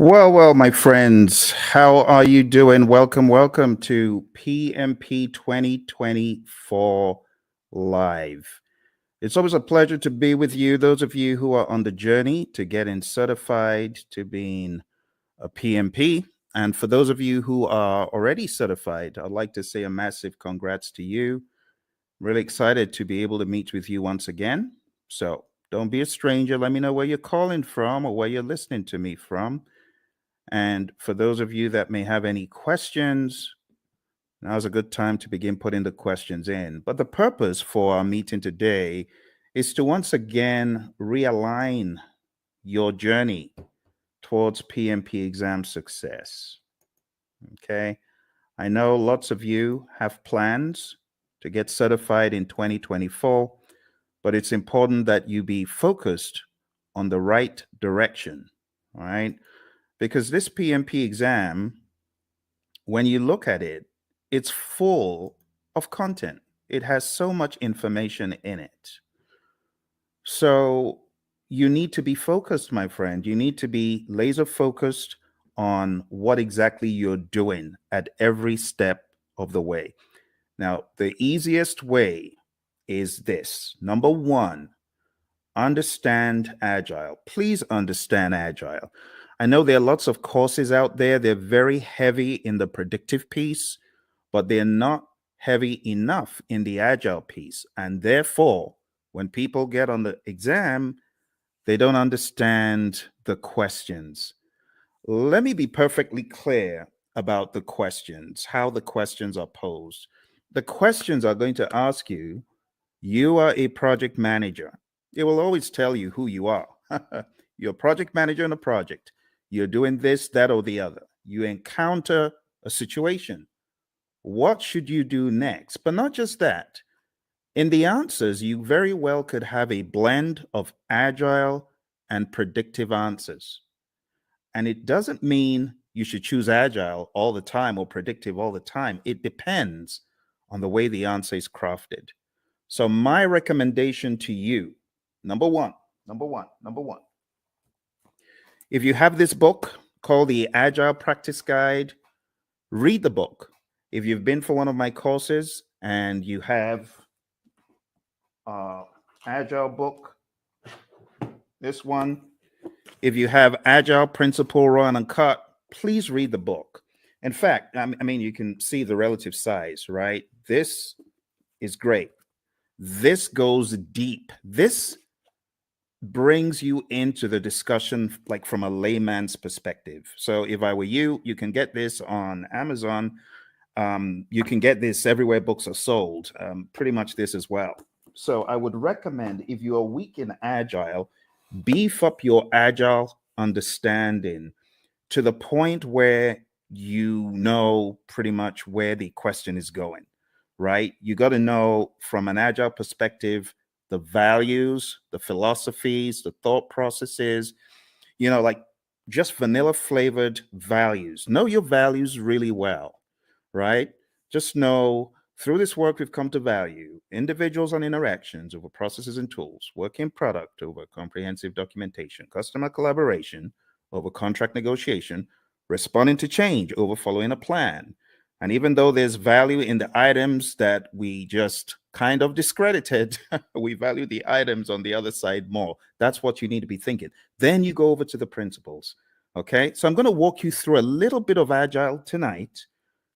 Well, my friends, how are you doing? Welcome to PMP 2024 Live. It's always a pleasure to be with you, those of you who are on the journey to getting certified to being a PMP. And for those of you who are already certified, I'd like to say a massive congrats to you. Really excited to be able to meet with you once again. So don't be a stranger. Let me know where you're calling from or where you're listening to me from. And for those of you that may have any questions, now's a good time to begin putting the questions in. But the purpose for our meeting today is to once again realign your journey towards PMP exam success. Okay. I know lots of you have plans to get certified in 2024, but it's important that you be focused on the right direction. All right. Because this PMP exam, when you look at it, it's full of content. It has so much information in it. So you need to be focused, my friend. You need to be laser focused on what exactly you're doing at every step of the way. Now, the easiest way is this. Number one, understand Agile. Please understand Agile. I know there are lots of courses out there. They're very heavy in the predictive piece, but they're not heavy enough in the Agile piece. And therefore, when people get on the exam, they don't understand the questions. Let me be perfectly clear about the questions, how the questions are posed. The questions are going to ask you, you are a project manager. It will always tell you who you are. You're a project manager in a project. You're doing this, that, or the other. You encounter a situation. What should you do next? But not just that. In the answers, you very well could have a blend of agile and predictive answers. And it doesn't mean you should choose agile all the time or predictive all the time. It depends on the way the answer is crafted. So my recommendation to you, number one, if you have this book called the Agile Practice Guide, read the book. If you've been for one of my courses and you have Agile book, this one, if you have Agile Principle Run and Cut, please read the book. In fact, I mean, you can see the relative size, right? This is great. This goes deep. This brings you into the discussion like from a layman's perspective. So if I were you, you can get this on Amazon. You can get this everywhere books are sold, pretty much this as well. So I would recommend, if you are weak in Agile, beef up your Agile understanding to the point where you know pretty much where the question is going, right? You got to know from an Agile perspective the values, the philosophies, the thought processes, like just vanilla flavored values. Know your values really well, right? Just know through this work, we've come to value individuals and interactions over processes and tools, work in product over comprehensive documentation, customer collaboration over contract negotiation, responding to change over following a plan. And even though there's value in the items that we just kind of discredited, we value the items on the other side more. That's what you need to be thinking. Then you go over to the principles. Okay. So I'm going to walk you through a little bit of Agile tonight,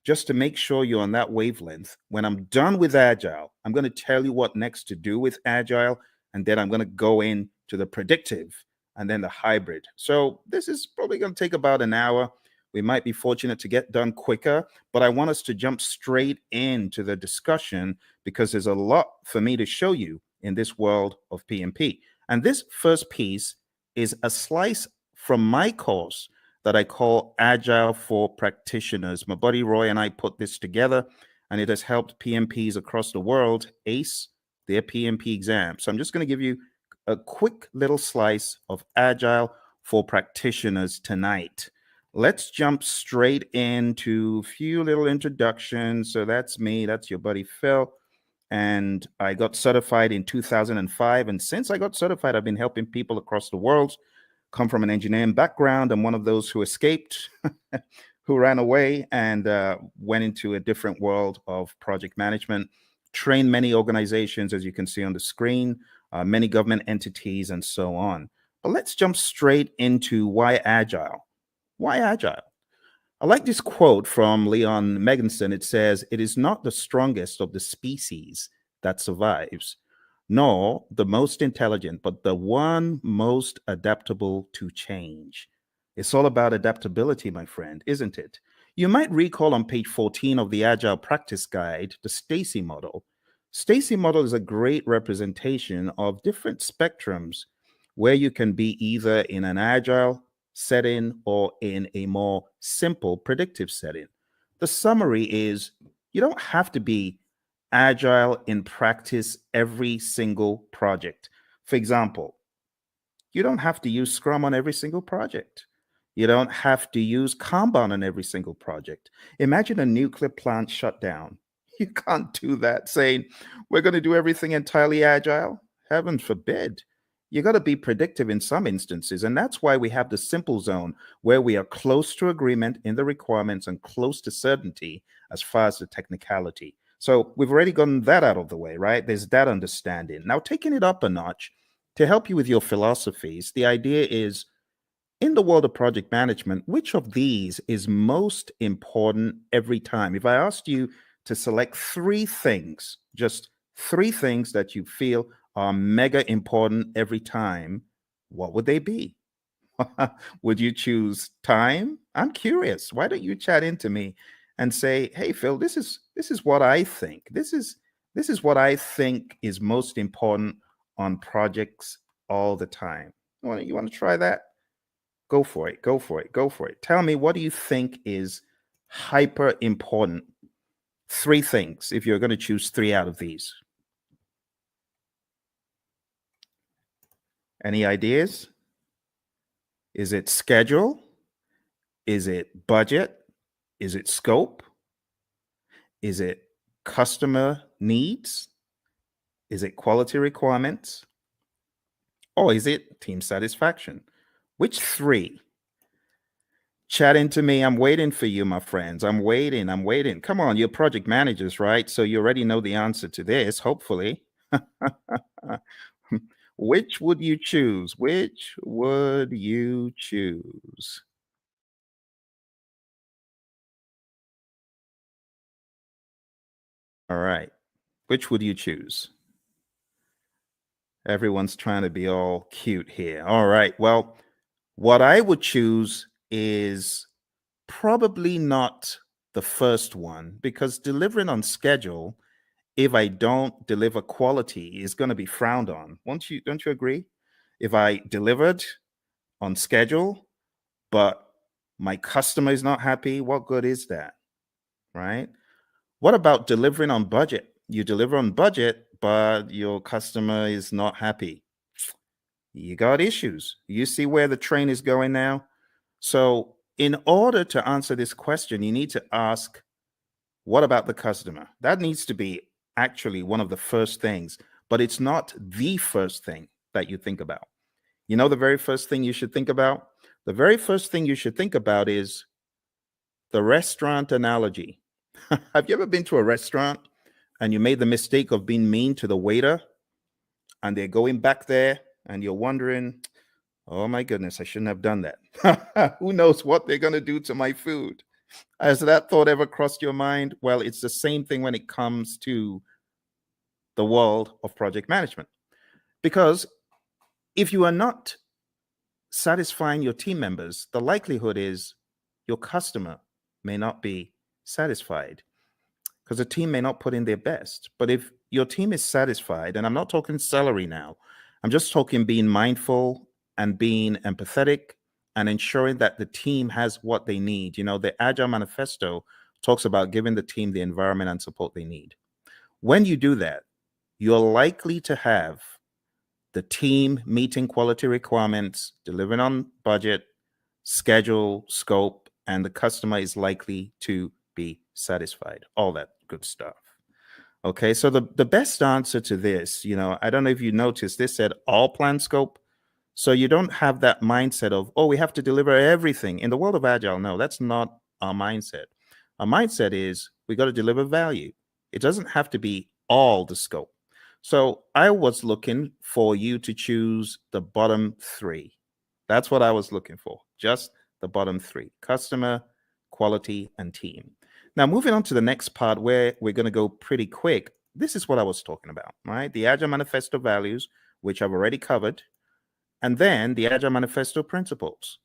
just to make sure you're on that wavelength. When I'm done with Agile, I'm going to tell you what next to do with Agile. And then I'm going to go into the predictive and then the hybrid. So this is probably going to take about an hour. We might be fortunate to get done quicker, but I want us to jump straight into the discussion because there's a lot for me to show you in this world of PMP. And this first piece is a slice from my course that I call Agile for Practitioners. My buddy Roy and I put this together, and it has helped PMPs across the world ace their PMP exam. So I'm just going to give you a quick little slice of Agile for Practitioners tonight. Let's jump straight into a few little introductions. So that's me. That's your buddy Phil. And I got certified in 2005. And since I got certified, I've been helping people across the world come from an engineering background. I'm one of those who escaped, who ran away and went into a different world of project management, trained many organizations, as you can see on the screen, many government entities, and so on. But let's jump straight into why agile. Why agile? I like this quote from Leon Meganson. It says, "It is not the strongest of the species that survives, nor the most intelligent, but the one most adaptable to change." It's all about adaptability, my friend, isn't it? You might recall on page 14 of the Agile Practice Guide, the Stacy model. Stacy model is a great representation of different spectrums where you can be either in an agile setting or in a more simple predictive setting. The summary is you don't have to be agile in practice every single project. For example, you don't have to use Scrum on every single project. You don't have to use Kanban on every single project. Imagine a nuclear plant shutdown. You can't do that saying, we're going to do everything entirely agile. Heaven forbid. You got to be predictive in some instances. And that's why we have the simple zone where we are close to agreement in the requirements and close to certainty as far as the technicality. So we've already gotten that out of the way, right? There's that understanding. Now, taking it up a notch to help you with your philosophies, the idea is in the world of project management, which of these is most important every time? If I asked you to select three things, just three things that you feel are mega important every time, what would they be? Would you choose time? I'm curious. Why don't you chat into me and say, "Hey, Phil, this is what I think. This is what I think is most important on projects all the time." You want to try that? Go for it. Go for it. Go for it. Tell me, what do you think is hyper important? Three things, if you're going to choose three out of these. Any ideas? Is it schedule? Is it budget? Is it scope? Is it customer needs? Is it quality requirements? Or is it team satisfaction? Which three? Chat into me. I'm waiting for you, my friends. I'm waiting. I'm waiting. Come on, you're project managers, right? So you already know the answer to this, hopefully. Which would you choose? Which would you choose? All right. Which would you choose? Everyone's trying to be all cute here. All right. Well, what I would choose is probably not the first one because delivering on schedule, if I don't deliver quality, is going to be frowned on. Don't you agree? If I delivered on schedule, but my customer is not happy, what good is that? Right? What about delivering on budget? You deliver on budget, but your customer is not happy. You got issues. You see where the train is going now? So, in order to answer this question, you need to ask, what about the customer? That needs to be actually one of the first things, but it's not the first thing that you think about. You know, the very first thing you should think about? The very first thing you should think about is the restaurant analogy. Have you ever been to a restaurant and you made the mistake of being mean to the waiter and they're going back there and you're wondering, oh my goodness, I shouldn't have done that. Who knows what they're going to do to my food? Has that thought ever crossed your mind? Well, it's the same thing when it comes to the world of project management. Because if you are not satisfying your team members, the likelihood is your customer may not be satisfied because the team may not put in their best. But if your team is satisfied, and I'm not talking salary now, I'm just talking being mindful and being empathetic and ensuring that the team has what they need. You know, the Agile Manifesto talks about giving the team the environment and support they need. When you do that, you're likely to have the team meeting quality requirements, delivering on budget, schedule, scope, and the customer is likely to be satisfied. All that good stuff. Okay, so the best answer to this, I don't know if you noticed, this said all plan scope. So you don't have that mindset of, oh, we have to deliver everything. In the world of Agile, no, that's not our mindset. Our mindset is we got to deliver value. It doesn't have to be all the scope. So I was looking for you to choose the bottom three. That's what I was looking for, just the bottom three: customer, quality, and team. Now, moving on to the next part where we're going to go pretty quick. This is what I was talking about, right? The Agile Manifesto values, which I've already covered, and then the Agile Manifesto principles.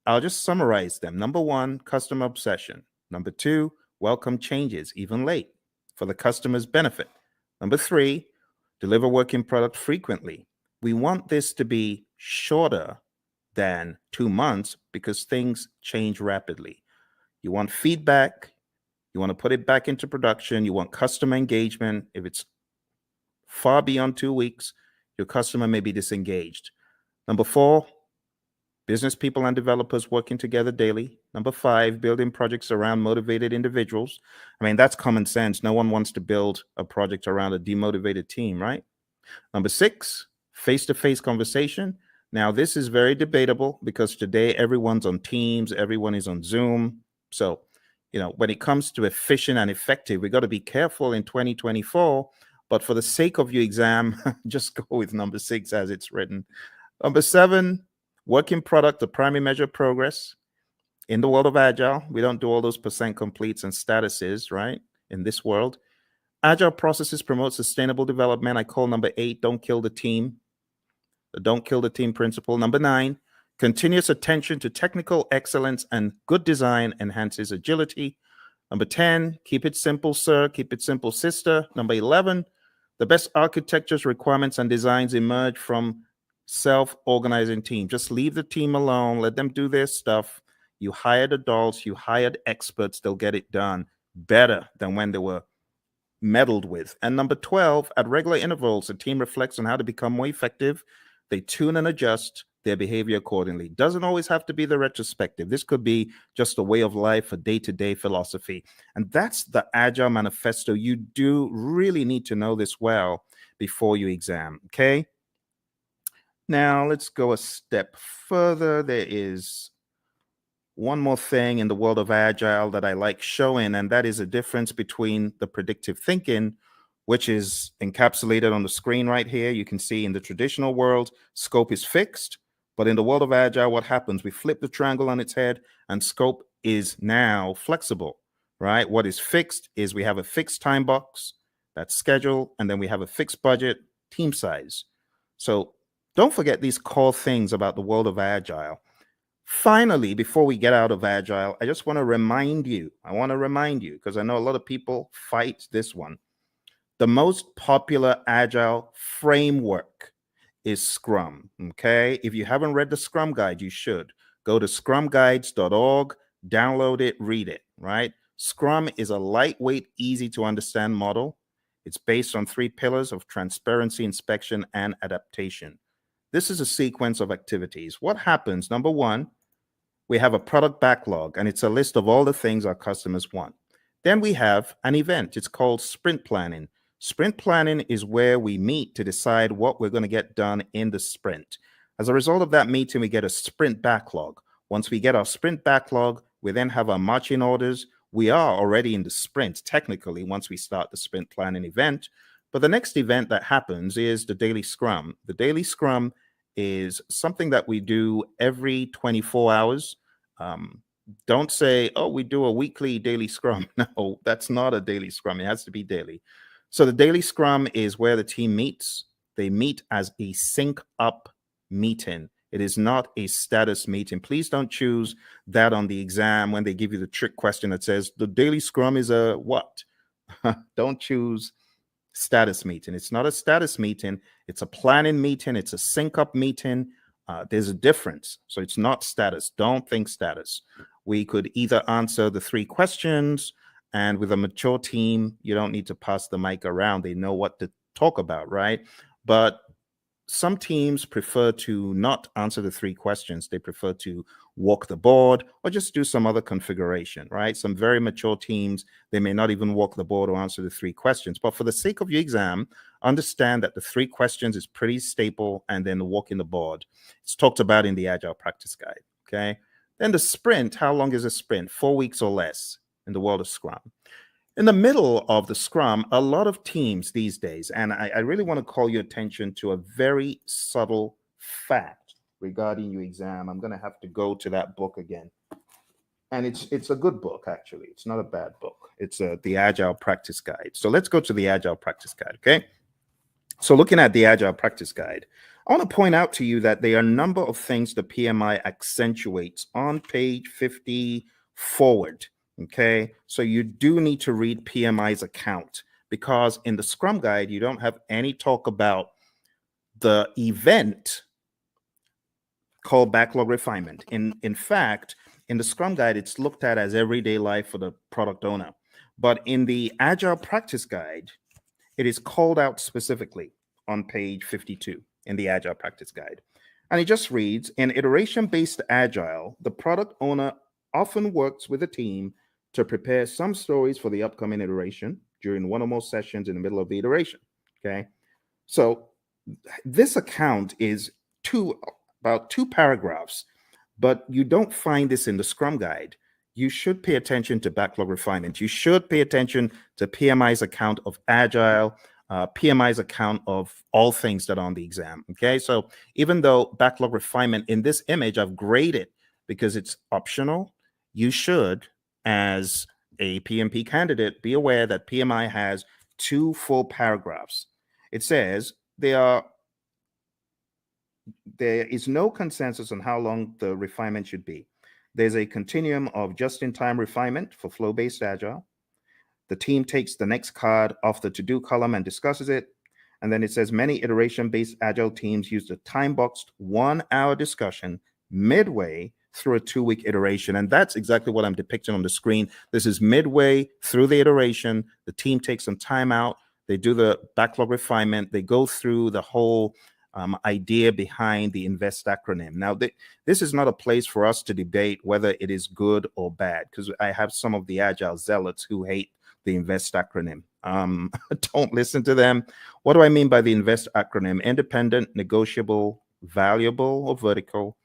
I'll just summarize them. Number one, customer obsession. Number two, welcome changes, even late, for the customer's benefit. Number three, deliver working product frequently. We want this to be shorter than 2 months because things change rapidly. You want feedback. You want to put it back into production. You want customer engagement. If it's far beyond 2 weeks, your customer may be disengaged. Number four, business people and developers working together daily. Number five, building projects around motivated individuals. I mean, that's common sense. No one wants to build a project around a demotivated team, right? Number six, face-to-face conversation. Now, this is very debatable because today everyone's on Teams, everyone is on Zoom. So, when it comes to efficient and effective, we got to be careful in 2024. But for the sake of your exam, just go with number six as it's written. Number seven, working product, the primary measure of progress. In the world of Agile, we don't do all those percent completes and statuses, right? In this world, Agile processes promote sustainable development. I call number 8, don't kill the team. The don't kill the team principle. Number 9, continuous attention to technical excellence and good design enhances agility. Number 10, keep it simple, sir. Keep it simple, sister. Number 11, the best architectures, requirements, and designs emerge from self-organizing team. Just leave the team alone. Let them do their stuff. You hired adults. You hired experts. They'll get it done better than when they were meddled with. And number 12, at regular intervals, the team reflects on how to become more effective. They tune and adjust their behavior accordingly. Doesn't always have to be the retrospective. This could be just a way of life, a day-to-day philosophy. And that's the Agile Manifesto. You do really need to know this well before you exam, okay? Now, let's go a step further. There is one more thing in the world of Agile that I like showing, and that is a difference between the predictive thinking, which is encapsulated on the screen right here. You can see in the traditional world, scope is fixed, but in the world of Agile, what happens? We flip the triangle on its head, and scope is now flexible, right? What is fixed is we have a fixed time box, that's schedule, and then we have a fixed budget, team size. So don't forget these core things about the world of Agile. Finally, before we get out of Agile, I just want to remind you, because I know a lot of people fight this one. The most popular Agile framework is Scrum, okay? If you haven't read the Scrum Guide, you should. Go to scrumguides.org, download it, read it, right? Scrum is a lightweight, easy to understand model. It's based on 3 pillars of transparency, inspection, and adaptation. This is a sequence of activities. What happens? Number 1, we have a product backlog, and it's a list of all the things our customers want. Then we have an event. It's called sprint planning. Sprint planning is where we meet to decide what we're going to get done in the sprint. As a result of that meeting, we get a sprint backlog. Once we get our sprint backlog, we then have our marching orders. We are already in the sprint, technically, once we start the sprint planning event. But the next event that happens is the daily scrum. The daily scrum is something that we do every 24 hours. Don't say, oh, we do a weekly daily scrum. No, that's not a daily scrum. It has to be daily. So the daily scrum is where the team meets. They meet as a sync up meeting. It is not a status meeting. Please don't choose that on the exam when they give you the trick question that says the daily scrum is a what? Don't choose status meeting. It's not a status meeting. It's a planning meeting. It's a sync up meeting. There's a difference. So it's not status. Don't think status. We could either answer the 3 questions, and with a mature team, you don't need to pass the mic around. They know what to talk about, right? But some teams prefer to not answer the 3 questions. They prefer to walk the board or just do some other configuration, right? Some very mature teams, they may not even walk the board or answer the 3 questions. But for the sake of your exam, understand that the 3 questions is pretty staple, and then the walking the board. It's talked about in the Agile Practice Guide, okay? Then the sprint, how long is a sprint? 4 weeks or less in the world of Scrum. In the middle of the Scrum, a lot of teams these days, and I really want to call your attention to a very subtle fact regarding your exam. I'm going to have to go to that book again. And it's a good book, actually. It's not a bad book. It's the Agile Practice Guide. So let's go to the Agile Practice Guide, okay? So looking at the Agile Practice Guide, I want to point out to you that there are a number of things the PMI accentuates on page 50 forward. Okay, so you do need to read PMI's account, because in the Scrum Guide, you don't have any talk about the event called backlog refinement. In fact, in the Scrum Guide, it's looked at as everyday life for the product owner. But in the Agile Practice Guide, it is called out specifically on page 52 in the Agile Practice Guide. And it just reads, in iteration-based Agile, the product owner often works with a team to prepare some stories for the upcoming iteration during one or more sessions in the middle of the iteration, okay? So this account is about 2 paragraphs, but you don't find this in the Scrum Guide. You should pay attention to backlog refinement. You should pay attention to PMI's account of Agile, PMI's account of all things that are on the exam, okay? So even though backlog refinement in this image I've graded because it's optional, you should, as a PMP candidate, be aware that PMI has 2 full paragraphs. It says there is no consensus on how long the refinement should be. There's a continuum of just-in-time refinement for flow-based Agile. The team takes the next card off the to-do column and discusses it. And then it says many iteration-based Agile teams use the time-boxed 1-hour discussion midway through a 2-week iteration. And that's exactly what I'm depicting on the screen. This is midway through the iteration. The team takes some time out. They do the backlog refinement. They go through the whole idea behind the INVEST acronym. Now, this is not a place for us to debate whether it is good or bad, because I have some of the Agile zealots who hate the INVEST acronym. Don't listen to them. What do I mean by the INVEST acronym? Independent, negotiable, valuable or vertical,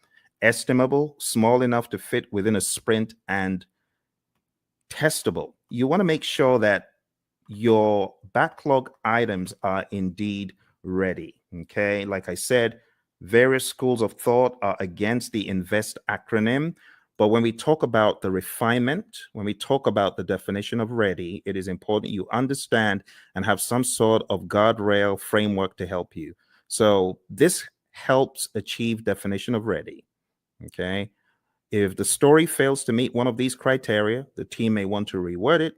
estimable, small enough to fit within a sprint, and testable. You want to make sure that your backlog items are indeed ready. Okay, like I said, various schools of thought are against the INVEST acronym. But when we talk about the refinement, when we talk about the definition of ready, it is important you understand and have some sort of guardrail framework to help you. So this helps achieve definition of ready. Okay. If the story fails to meet one of these criteria, the team may want to reword it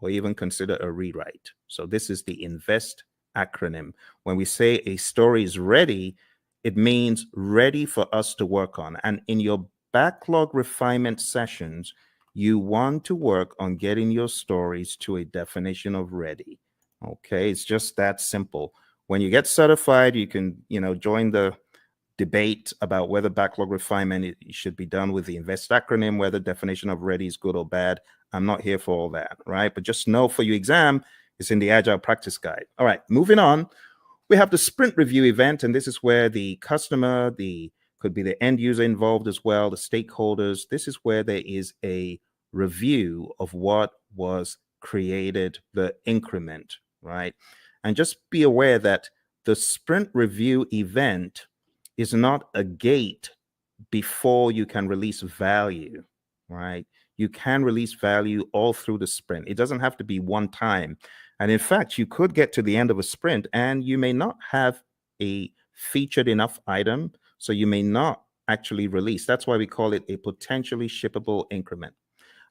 or even consider a rewrite. So this is the INVEST acronym. When we say a story is ready, it means ready for us to work on. And in your backlog refinement sessions, you want to work on getting your stories to a definition of ready. Okay, it's just that simple. When you get certified, you can, join the debate about whether backlog refinement should be done with the INVEST acronym, whether definition of ready is good or bad. I'm not here for all that, right? But just know for your exam, it's in the Agile Practice Guide. All right, moving on. We have the sprint review event, and this is where the customer, could be the end user involved as well, the stakeholders. This is where there is a review of what was created, the increment, right? And just be aware that the sprint review event is not a gate before you can release value, right? You can release value all through the sprint. It doesn't have to be one time. And in fact, you could get to the end of a sprint and you may not have a featured enough item, so you may not actually release. That's why we call it a potentially shippable increment.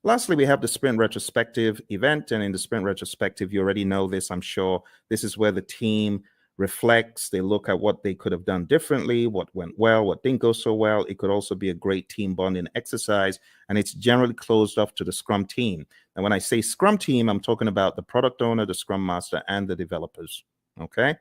Lastly, we have the sprint retrospective event. And in the sprint retrospective, you already know this, I'm sure. This is where the team reflects, they look at what they could have done differently, what went well, what didn't go so well. It could also be a great team bonding exercise, and it's generally closed off to the Scrum team. And when I say Scrum team, I'm talking about the product owner, the Scrum master, and the developers, okay?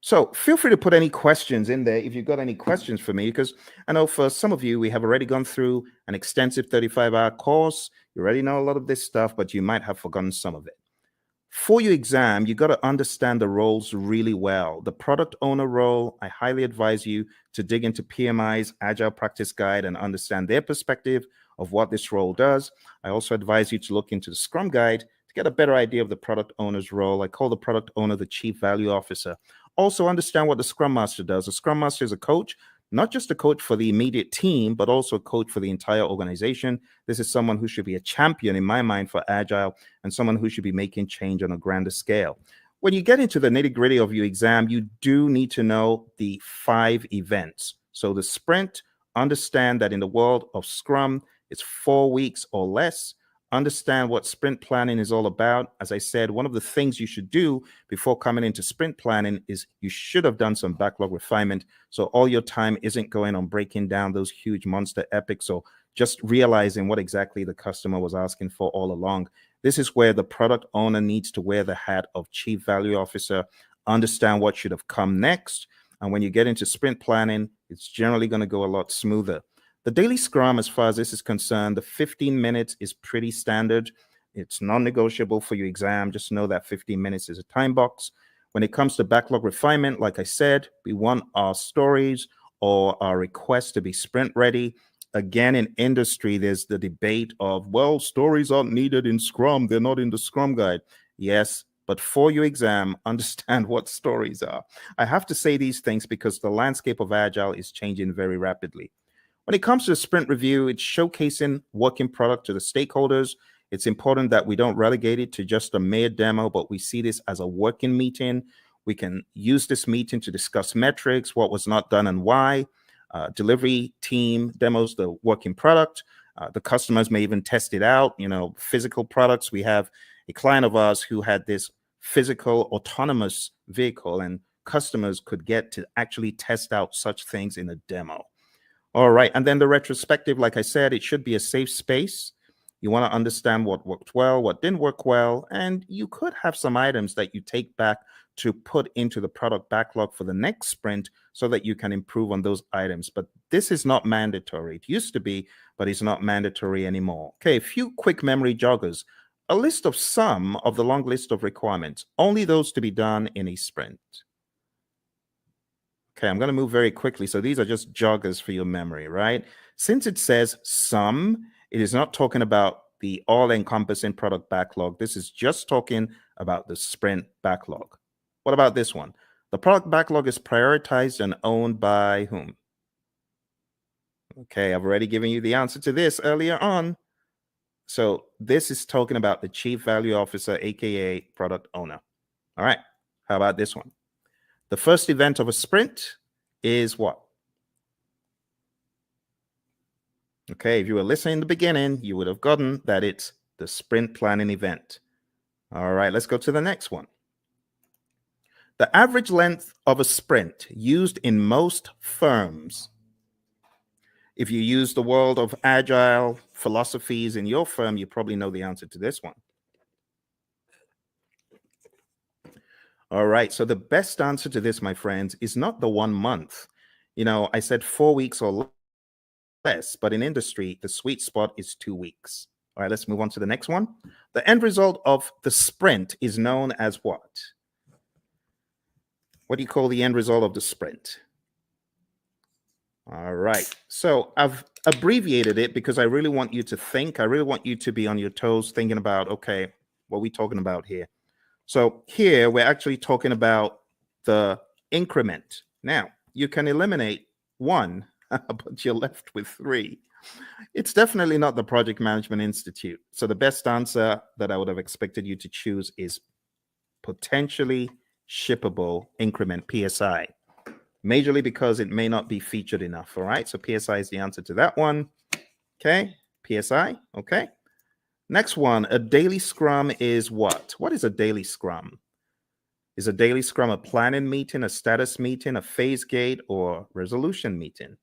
So feel free to put any questions in there if you've got any questions for me, because I know for some of you, we have already gone through an extensive 35-hour course. You already know a lot of this stuff, but you might have forgotten some of it. For your exam, you got to understand the roles really well. The product owner role, I highly advise you to dig into PMI's Agile Practice Guide and understand their perspective of what this role does. I also advise you to look into the Scrum Guide to get a better idea of the product owner's role. I call the product owner the Chief Value Officer. Also understand what the Scrum Master does. The Scrum Master is a coach, not just a coach for the immediate team, but also a coach for the entire organization. This is someone who should be a champion in my mind for Agile and someone who should be making change on a grander scale. When you get into the nitty-gritty of your exam, you do need to know the 5 events. So the sprint, understand that in the world of Scrum, it's 4 weeks or less. Understand what sprint planning is all about. As I said, one of the things you should do before coming into sprint planning is you should have done some backlog refinement. So all your time isn't going on breaking down those huge monster epics or just realizing what exactly the customer was asking for all along. This is where the product owner needs to wear the hat of Chief Value Officer, understand what should have come next. And when you get into sprint planning, it's generally going to go a lot smoother. The daily scrum, as far as this is concerned, the 15 minutes is pretty standard. It's non-negotiable for your exam. Just know that 15 minutes is a time box. When it comes to backlog refinement, like I said, we want our stories or our requests to be sprint ready. Again, in industry, there's the debate of, well, stories aren't needed in Scrum. They're not in the Scrum Guide. Yes, but for your exam, understand what stories are. I have to say these things because the landscape of Agile is changing very rapidly. When it comes to the sprint review, it's showcasing working product to the stakeholders. It's important that we don't relegate it to just a mere demo, but we see this as a working meeting. We can use this meeting to discuss metrics, what was not done and why. Delivery team demos the working product. The customers may even test it out. Physical products. We have a client of ours who had this physical autonomous vehicle, and customers could get to actually test out such things in a demo. All right. And then the retrospective, like I said, it should be a safe space. You want to understand what worked well, what didn't work well, and you could have some items that you take back to put into the product backlog for the next sprint so that you can improve on those items. But this is not mandatory. It used to be, but it's not mandatory anymore. Okay, a few quick memory joggers. A list of some of the long list of requirements, only those to be done in a sprint. Okay, I'm going to move very quickly. So these are just joggers for your memory, right? Since it says some, it is not talking about the all-encompassing product backlog. This is just talking about the sprint backlog. What about this one? The product backlog is prioritized and owned by whom? Okay, I've already given you the answer to this earlier on. So this is talking about the Chief Value Officer, aka product owner. All right, how about this one? The first event of a sprint is what? Okay, if you were listening in the beginning, you would have gotten that it's the sprint planning event. All right, let's go to the next one. The average length of a sprint used in most firms. If you use the world of Agile philosophies in your firm, you probably know the answer to this one. All right, so the best answer to this, my friends, is not the 1 month. I said 4 weeks or less, but in industry, the sweet spot is 2 weeks. All right, let's move on to the next one. The end result of the sprint is known as what? What do you call the end result of the sprint? All right, so I've abbreviated it because I really want you to think. I really want you to be on your toes thinking about, okay, what are we talking about here? So here we're actually talking about the increment. Now, you can eliminate 1, but you're left with 3. It's definitely not the Project Management Institute. So the best answer that I would have expected you to choose is potentially shippable increment, PSI. Majorly because it may not be featured enough. All right, so PSI is the answer to that one. Okay, PSI. Okay. Next one, a daily scrum is what? What is a daily scrum? Is a daily scrum a planning meeting, a status meeting, a phase gate, or resolution meeting?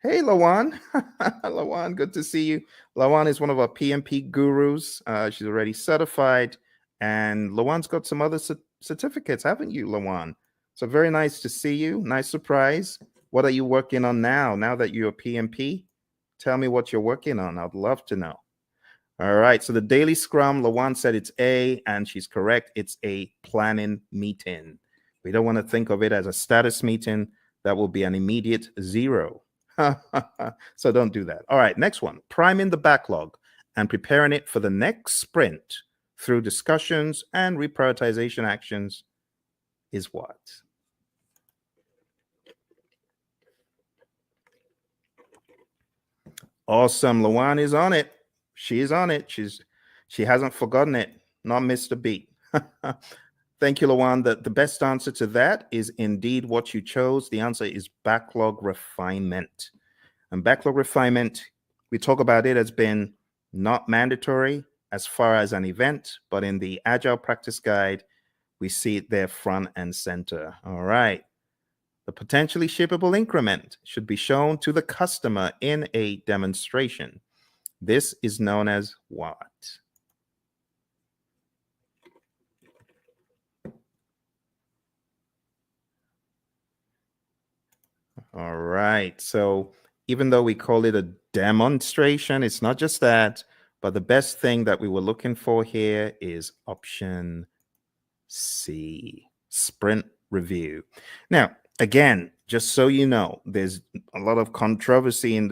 Hey, Lawan. Lawan, good to see you. Lawan is one of our PMP gurus. She's already certified. And Lawan's got some other certificates, haven't you, Lawan? So very nice to see you. Nice surprise. What are you working on now that you're a PMP? Tell me what you're working on. I'd love to know. All right. So the daily scrum, Lawan said it's A, and she's correct. It's a planning meeting. We don't want to think of it as a status meeting. That will be an immediate 0. So don't do that. All right. Next one, priming the backlog and preparing it for the next sprint through discussions and reprioritization actions is what? Awesome. Lawan is on it. She is on it. She hasn't forgotten it. Not missed a beat. Thank you, Lawan. The best answer to that is indeed what you chose. The answer is backlog refinement. And backlog refinement, we talk about it as being not mandatory as far as an event, but in the Agile Practice Guide, we see it there front and center. All right. The potentially shippable increment should be shown to the customer in a demonstration. This is known as what? All right. So even though we call it a demonstration, it's not just that, but the best thing that we were looking for here is option C, sprint review. Now, again, just so you know, there's a lot of controversy in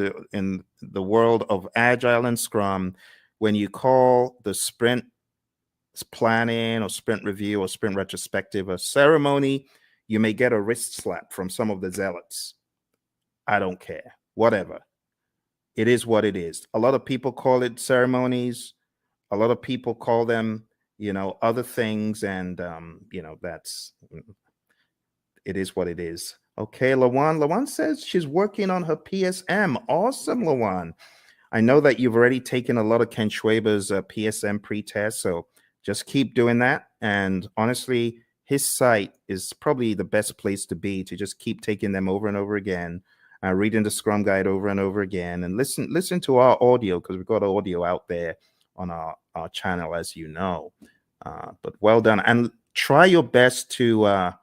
the world of Agile and Scrum when you call the sprint planning or sprint review or sprint retrospective a ceremony. You may get a wrist slap from some of the zealots. I don't care. Whatever. It is what it is. A lot of people call it ceremonies. A lot of people call them, other things, and that's it is what it is. Okay, Lawan. Lawan says she's working on her PSM. Awesome, Lawan. I know that you've already taken a lot of Ken Schwaber's PSM pre-test, so just keep doing that. And honestly, his site is probably the best place to be to just keep taking them over and over again, reading the Scrum Guide over and over again, and listen to our audio, because we've got audio out there on our channel, as you know. But well done, and try your best to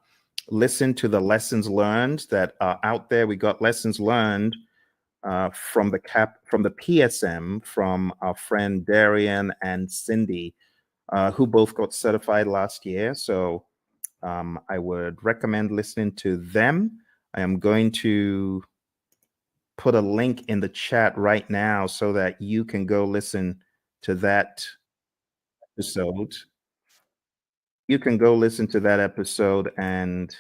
listen to the lessons learned that are out there. We got lessons learned from the PSM from our friend Darian and Cindy, who both got certified last year. So I would recommend listening to them. I am going to put a link in the chat right now so that you can go listen to that episode. You can go listen to that episode and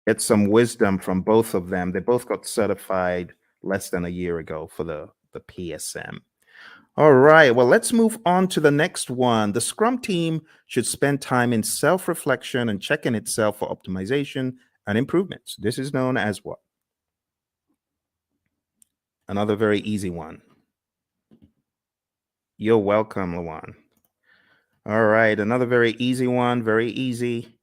get some wisdom from both of them. They both got certified less than a year ago for the PSM. All right, well, let's move on to the next one. The Scrum team should spend time in self-reflection and checking itself for optimization and improvements. This is known as what? Another very easy one. You're welcome, Lawan. All right, another very easy one, very easy.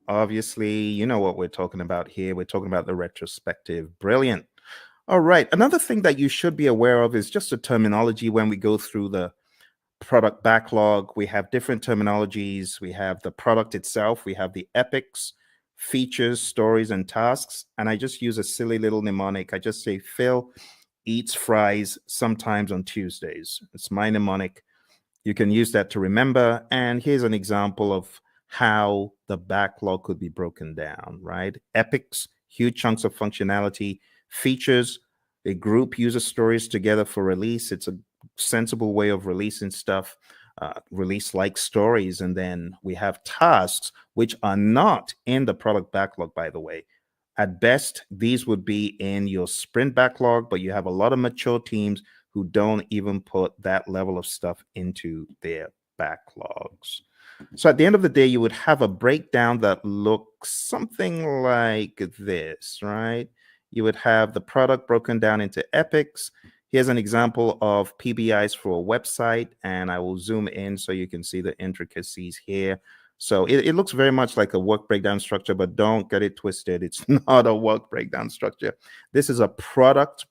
Obviously, you know what we're talking about here. We're talking about the retrospective. Brilliant. All right, another thing that you should be aware of is just the terminology when we go through the product backlog. We have different terminologies. We have the product itself. We have the epics, features, stories, and tasks. And I just use a silly little mnemonic. I just say Phil eats fries sometimes on Tuesdays. It's my mnemonic. You can use that to remember. And here's an example of how the backlog could be broken down, right? Epics, huge chunks of functionality. Features, a group uses stories together for release. It's a sensible way of releasing stuff, release like stories. And then we have tasks, which are not in the product backlog, by the way. At best, these would be in your sprint backlog, but you have a lot of mature teams who don't even put that level of stuff into their backlogs. So at the end of the day, you would have a breakdown that looks something like this, right? You would have the product broken down into epics. Here's an example of PBIs for a website, and I will zoom in so you can see the intricacies here. So it looks very much like a work breakdown structure, but don't get it twisted. It's not a work breakdown structure. This is a product,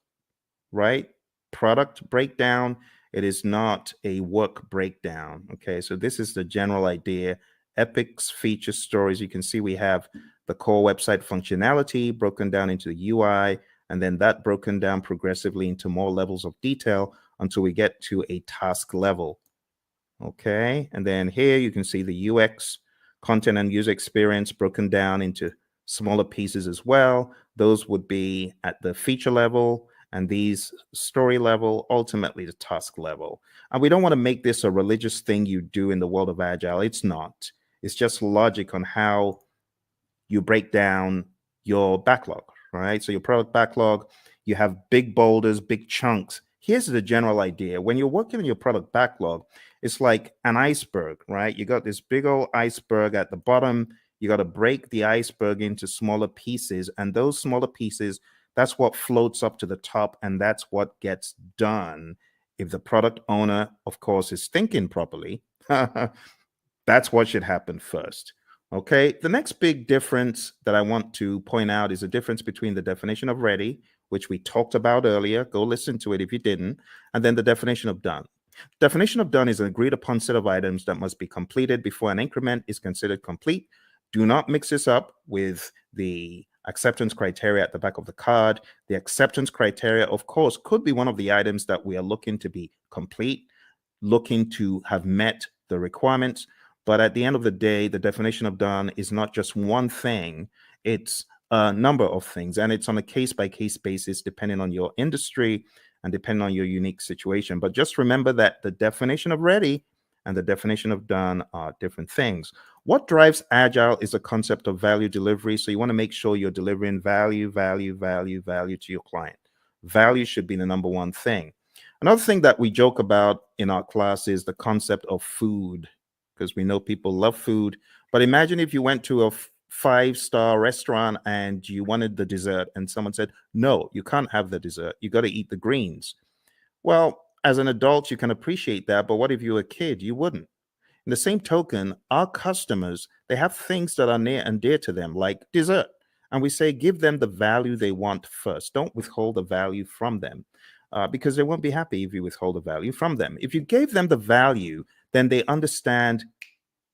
right? Product breakdown. It is not a work breakdown. Okay, so this is the general idea. epics, features, stories. You can see we have the core website functionality broken down into the UI, and then that broken down progressively into more levels of detail until we get to a task level. Okay, and then here you can see the UX, content and user experience broken down into smaller pieces as well. Those would be at the feature level, and these story level, ultimately the task level. And we don't want to make this a religious thing you do in the world of Agile. It's not. It's just logic on how you break down your backlog, right? So your product backlog, you have big boulders, big chunks. Here's the general idea. When you're working on your product backlog, it's like an iceberg, right? You got this big old iceberg at the bottom. You got to break the iceberg into smaller pieces. And those smaller pieces, that's what floats up to the top. And that's what gets done. If the product owner, of course, is thinking properly, that's what should happen first. Okay, the next big difference that I want to point out is the difference between the definition of ready, which we talked about earlier. Go listen to it if you didn't, and then the definition of done. Definition of done is an agreed upon set of items that must be completed before an increment is considered complete. Do not mix this up with the acceptance criteria at the back of the card. The acceptance criteria, of course, could be one of the items that we are looking to be complete, looking to have met the requirements. But at the end of the day, the definition of done is not just one thing, it's a number of things. And it's on a case-by-case basis, depending on your industry and depending on your unique situation. But just remember that the definition of ready and the definition of done are different things. What drives Agile is a concept of value delivery. So you want to make sure you're delivering value to your client. Value should be the number one thing. Another thing that we joke about in our class is the concept of food, because we know people love food. But imagine if you went to a five-star restaurant and you wanted the dessert and someone said, no, you can't have the dessert. You got to eat the greens. Well, as an adult, you can appreciate that. But what if you were a kid? You wouldn't. In the same token, our customers, they have things that are near and dear to them, like dessert. And we say, give them the value they want first. Don't withhold the value from them. Because they won't be happy if you withhold the value from them. If you gave them the value, then they understand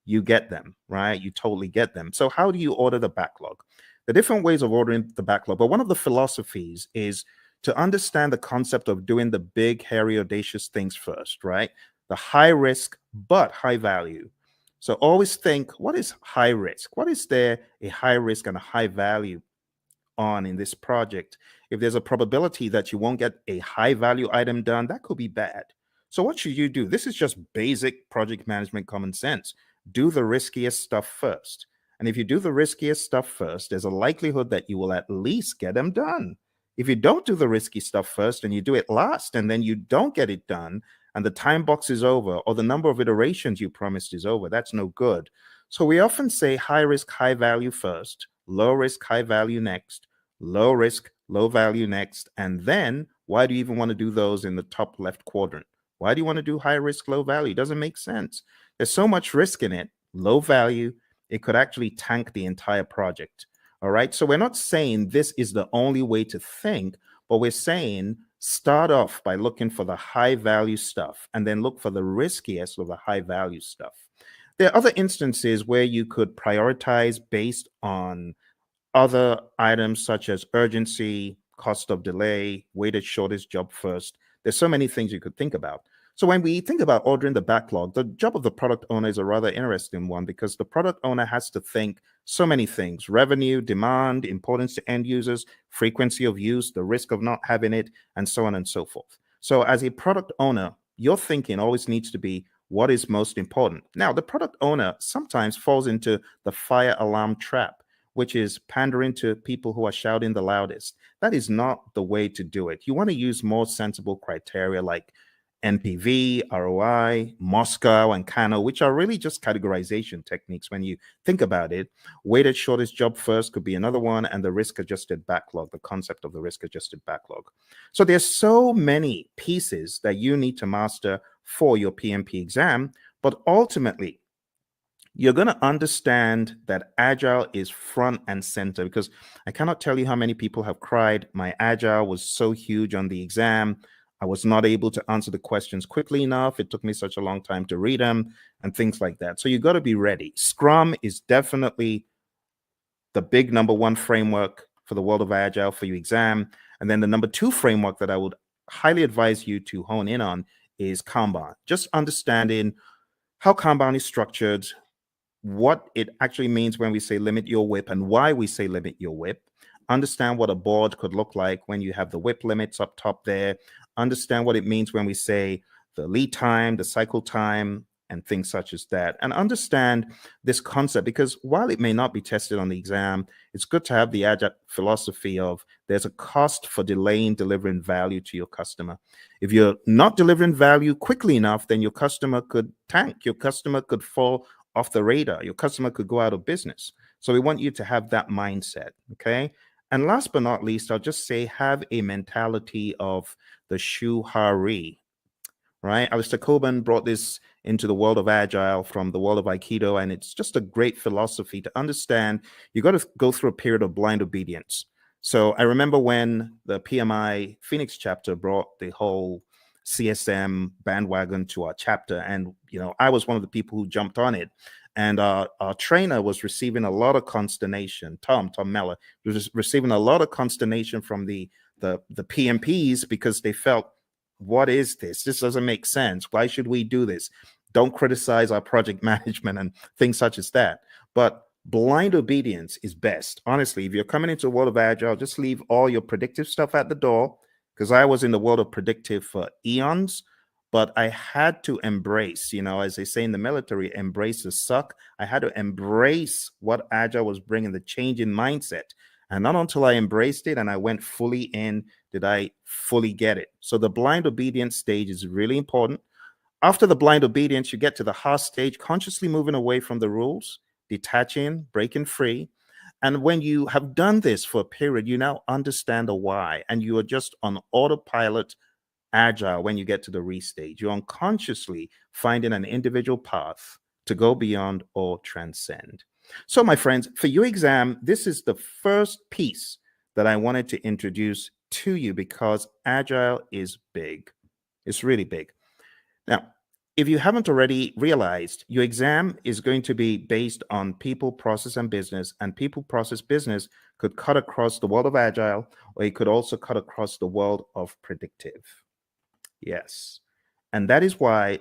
you get them, right? You totally get them. So how do you order the backlog? The different ways of ordering the backlog, but one of the philosophies is to understand the concept of doing the big, hairy, audacious things first, right? The high risk, but high value. So always think, what is high risk? What is there a high risk and a high value on in this project? If there's a probability that you won't get a high value item done, that could be bad. So what should you do? This is just basic project management common sense. Do the riskiest stuff first. And if you do the riskiest stuff first, there's a likelihood that you will at least get them done. If you don't do the risky stuff first and you do it last and then you don't get it done and the time box is over or the number of iterations you promised is over, that's no good. So we often say high risk, high value first, low risk, high value next, low risk, low value next. And then why do you even want to do those in the top left quadrant? Why do you want to do high risk, low value? It doesn't make sense. There's so much risk in it. Low value, it could actually tank the entire project. All right. So we're not saying this is the only way to think, but we're saying start off by looking for the high value stuff and then look for the riskiest of the high value stuff. There are other instances where you could prioritize based on other items such as urgency, cost of delay, weighted shortest job first. There's so many things you could think about. So when we think about ordering the backlog, the job of the product owner is a rather interesting one because the product owner has to think so many things: revenue, demand, importance to end users, frequency of use, the risk of not having it, and so on and so forth. So as a product owner, your thinking always needs to be what is most important. Now, the product owner sometimes falls into the fire alarm trap, which is pandering to people who are shouting the loudest. That is not the way to do it. You want to use more sensible criteria like NPV, ROI, Moscow, and Kano, which are really just categorization techniques when you think about it. Weighted shortest job first could be another one, and the risk-adjusted backlog, the concept of the risk-adjusted backlog. So there's so many pieces that you need to master for your PMP exam, but ultimately, you're going to understand that Agile is front and center, because I cannot tell you how many people have cried, my Agile was so huge on the exam. I was not able to answer the questions quickly enough. It took me such a long time to read them and things like that. So you got to be ready. Scrum is definitely the big number one framework for the world of Agile for your exam. And then the number two framework that I would highly advise you to hone in on is Kanban. Just understanding how Kanban is structured, what it actually means when we say limit your WIP and why we say limit your WIP. Understand what a board could look like when you have the WIP limits up top there. Understand what it means when we say the lead time, the cycle time, and things such as that. And understand this concept, because while it may not be tested on the exam, it's good to have the Agile philosophy of there's a cost for delaying delivering value to your customer. If you're not delivering value quickly enough, then your customer could tank. Your customer could fall off the radar. Your customer could go out of business. So we want you to have that mindset, okay? And last but not least, I'll just say have a mentality of the shuhari, right? Alistair Coburn brought this into the world of Agile from the world of Aikido, and it's just a great philosophy to understand. You got to go through a period of blind obedience. So I remember when the PMI Phoenix chapter brought the whole CSM bandwagon to our chapter, and I was one of the people who jumped on it. And our trainer was receiving a lot of consternation. Tom Meller was receiving a lot of consternation from the PMPs because they felt, what is this? This doesn't make sense. Why should we do this? Don't criticize our project management and things such as that. But blind obedience is best. Honestly, if you're coming into the world of Agile, just leave all your predictive stuff at the door, because I was in the world of predictive for eons, but I had to embrace, as they say in the military, embrace the suck. I had to embrace what Agile was bringing, the change in mindset. And not until I embraced it and I went fully in did I fully get it. So the blind obedience stage is really important. After the blind obedience, you get to the heart stage, consciously moving away from the rules, detaching, breaking free. And when you have done this for a period, you now understand the why, and you are just on autopilot Agile when you get to the restage. You're unconsciously finding an individual path to go beyond or transcend. So, my friends, for your exam, this is the first piece that I wanted to introduce to you because Agile is big. It's really big. Now, if you haven't already realized, your exam is going to be based on people, process, and business. And people, process, business could cut across the world of Agile, or it could also cut across the world of predictive. Yes. And that is why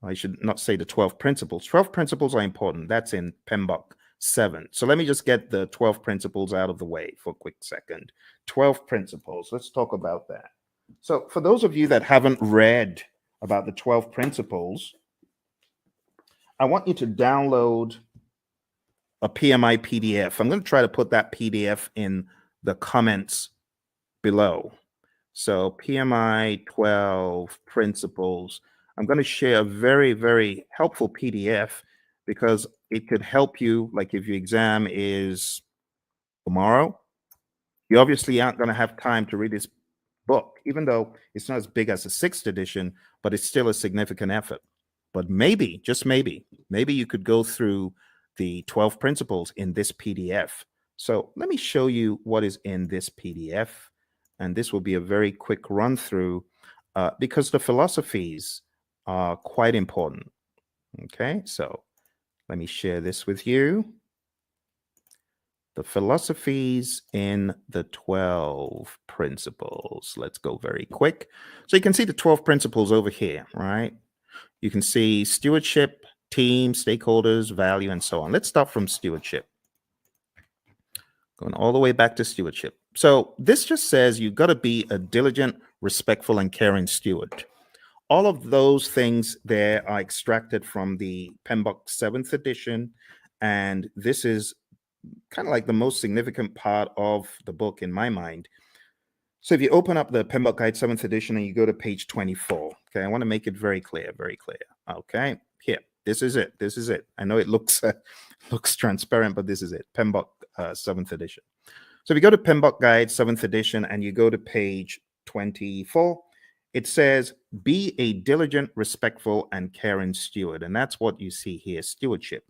I should not say the 12 principles. 12 principles are important. That's in PMBOK 7. So let me just get the 12 principles out of the way for a quick second. 12 principles. Let's talk about that. So for those of you that haven't read about the 12 principles, I want you to download a PMI PDF. I'm going to try to put that PDF in the comments below. So PMI 12 principles. I'm going to share a very, very helpful PDF because it could help you. Like if your exam is tomorrow, you obviously aren't going to have time to read this book, even though it's not as big as the 6th edition, but it's still a significant effort. But maybe, just maybe you could go through the 12 principles in this PDF. So let me show you what is in this PDF. And this will be a very quick run through because the philosophies are quite important. Okay, so let me share this with you. The philosophies in the 12 principles. Let's go very quick. So you can see the 12 principles over here, right? You can see stewardship, team, stakeholders, value, and so on. Let's start from stewardship. Going all the way back to stewardship. So this just says you've got to be a diligent, respectful, and caring steward. All of those things there are extracted from the PMBOK 7th edition, and this is kind of like the most significant part of the book in my mind. So if you open up the PMBOK Guide 7th edition and you go to page 24, okay, I want to make it very clear, very clear. Okay, here, this is it. This is it. I know it looks transparent, but this is it. PMBOK 7th edition. So if you go to PMBOK Guide 7th edition and you go to page 24, it says, be a diligent, respectful, and caring steward. And that's what you see here, stewardship.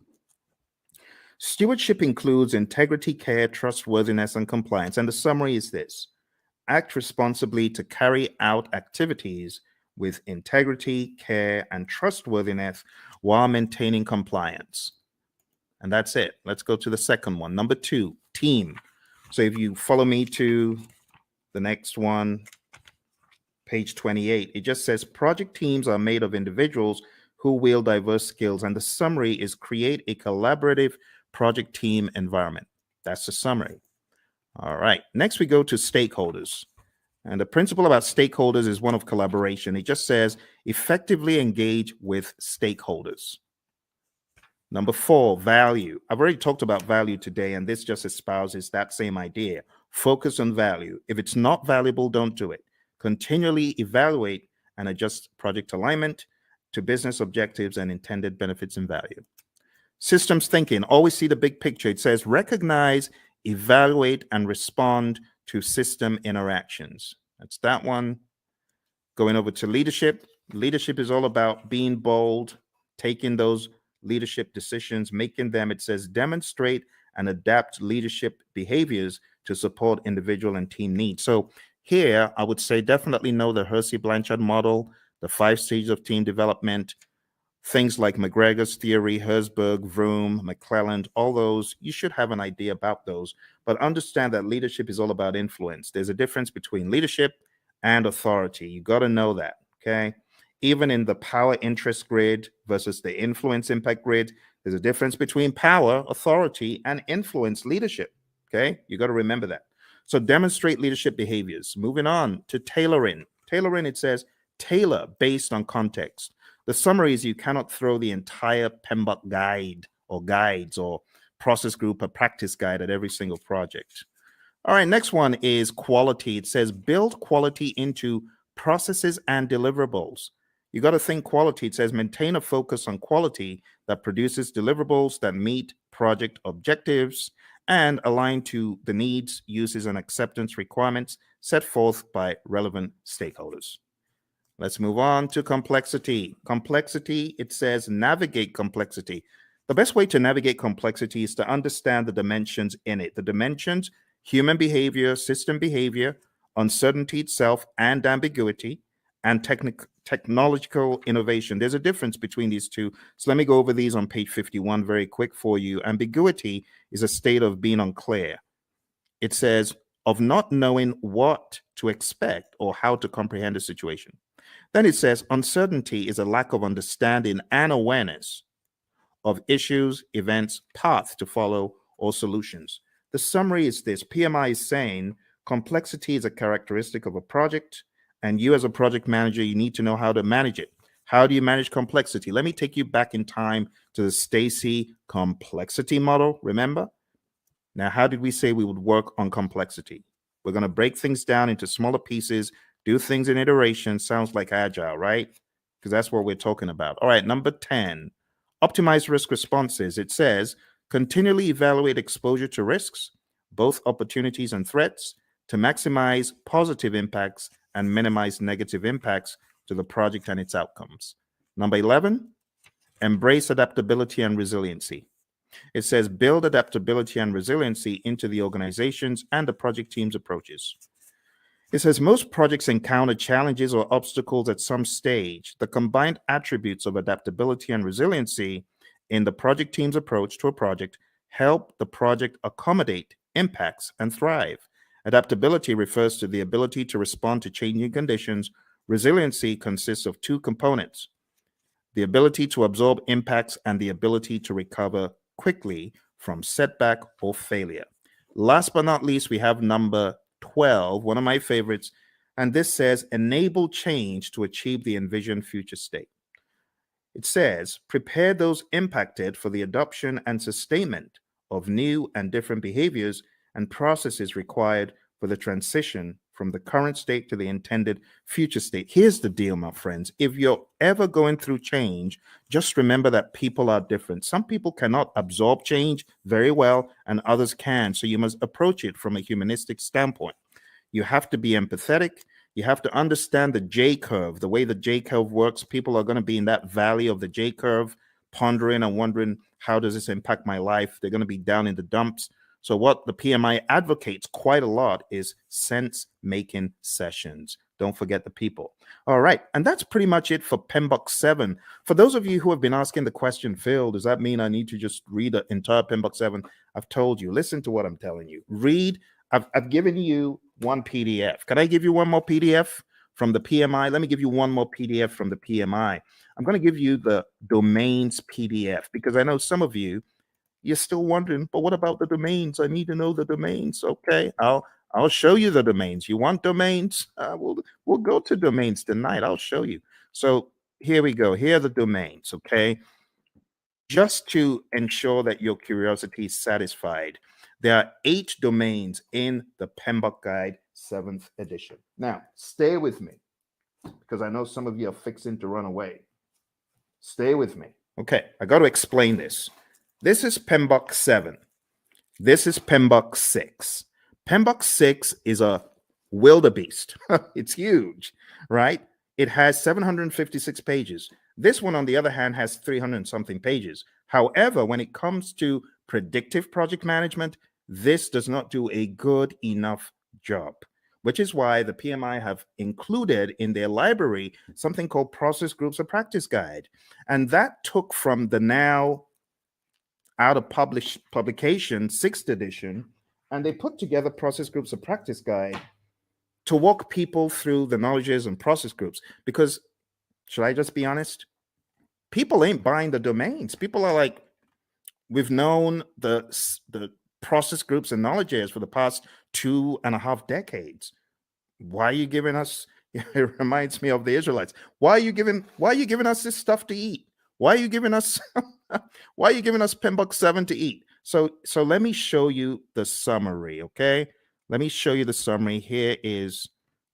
Stewardship includes integrity, care, trustworthiness, and compliance. And the summary is this: act responsibly to carry out activities with integrity, care, and trustworthiness while maintaining compliance. And that's it. Let's go to the second one. Number 2, team. So if you follow me to the next one, page 28, it just says project teams are made of individuals who wield diverse skills. And the summary is create a collaborative project team environment. That's the summary. All right. Next, we go to stakeholders. And the principle about stakeholders is one of collaboration. It just says effectively engage with stakeholders. Number 4, value. I've already talked about value today, and this just espouses that same idea. Focus on value. If it's not valuable, don't do it. Continually evaluate and adjust project alignment to business objectives and intended benefits and value. Systems thinking. Always see the big picture. It says recognize, evaluate, and respond to system interactions. That's that one. Going over to leadership. Leadership is all about being bold, taking those leadership decisions, making them, it says, demonstrate and adapt leadership behaviors to support individual and team needs. So here, I would say definitely know the Hersey-Blanchard model, the 5 stages of team development, things like McGregor's theory, Herzberg, Vroom, McClelland, all those, you should have an idea about those. But understand that leadership is all about influence. There's a difference between leadership and authority. You got to know that, okay? Even in the power interest grid versus the influence impact grid, there's a difference between power, authority, and influence leadership, okay? You got to remember that. So demonstrate leadership behaviors. Moving on to tailoring. Tailoring, it says, tailor based on context. The summary is you cannot throw the entire PMBOK guide or guides or process group or practice guide at every single project. All right, next one is quality. It says build quality into processes and deliverables. You got to think quality. It says maintain a focus on quality that produces deliverables that meet project objectives and align to the needs, uses, and acceptance requirements set forth by relevant stakeholders. Let's move on to complexity. Complexity, it says navigate complexity. The best way to navigate complexity is to understand the dimensions in it. The dimensions, human behavior, system behavior, uncertainty itself, and ambiguity, and technological innovation. There's a difference between these two. So let me go over these on page 51 very quick for you. Ambiguity is a state of being unclear. It says of not knowing what to expect or how to comprehend a situation. Then it says uncertainty is a lack of understanding and awareness of issues, events, paths to follow, or solutions. The summary is this. PMI is saying complexity is a characteristic of a project, and you as a project manager, you need to know how to manage it. How do you manage complexity? Let me take you back in time to the Stacy complexity model, remember? Now, how did we say we would work on complexity? We're going to break things down into smaller pieces, do things in iteration. Sounds like agile, right? Because that's what we're talking about. All right, number 10, optimize risk responses. It says continually evaluate exposure to risks, both opportunities and threats, to maximize positive impacts and minimize negative impacts to the project and its outcomes. Number 11, embrace adaptability and resiliency. It says build adaptability and resiliency into the organizations and the project team's approaches. It says most projects encounter challenges or obstacles at some stage. The combined attributes of adaptability and resiliency in the project team's approach to a project help the project accommodate impacts and thrive. Adaptability refers to the ability to respond to changing conditions. Resiliency consists of 2 components: the ability to absorb impacts and the ability to recover quickly from setback or failure. Last but not least, we have number 12, one of my favorites, and this says enable change to achieve the envisioned future state. It says prepare those impacted for the adoption and sustainment of new and different behaviors and processes required for the transition from the current state to the intended future state. Here's the deal, my friends. If you're ever going through change, just remember that people are different. Some people cannot absorb change very well, and others can. So you must approach it from a humanistic standpoint. You have to be empathetic. You have to understand the J curve, the way the J curve works. People are going to be in that valley of the J curve, pondering and wondering, how does this impact my life? They're going to be down in the dumps. So what the PMI advocates quite a lot is sense-making sessions. Don't forget the people. All right, and that's pretty much it for PMBOK 7. For those of you who have been asking the question, Phil, does that mean I need to just read the entire PMBOK 7? I've told you, listen to what I'm telling you. Read, I've given you one PDF. Can I give you one more PDF from the PMI? Let me give you one more PDF from the PMI. I'm going to give you the domains PDF because I know some of you, you're still wondering, but what about the domains? I need to know the domains. Okay, I'll show you the domains. You want domains? We'll go to domains tonight. I'll show you. So here we go. Here are the domains. Okay, just to ensure that your curiosity is satisfied, there are 8 domains in the PMBOK Guide 7th edition. Now, stay with me because I know some of you are fixing to run away. Stay with me. Okay, I got to explain this. This is PMBOK 7. This is PMBOK 6. PMBOK 6 is a wildebeest. It's huge, right? It has 756 pages. This one, on the other hand, has 300 something pages. However, when it comes to predictive project management, this does not do a good enough job, which is why the PMI have included in their library something called Process Groups of Practice Guide. And that took from the now out of publication 6th edition, and they put together Process Groups of Practice Guide to walk people through the knowledges and process groups. Because, should I just be honest? People ain't buying the domains. People are like, we've known the process groups and knowledge areas for the past 2.5 decades. Why are you giving us? It reminds me of the Israelites. Why are you giving us this stuff to eat? Why are you giving us why are you giving us PMBOK 7 to eat? So let me show you the summary, okay? Let me show you the summary. Here is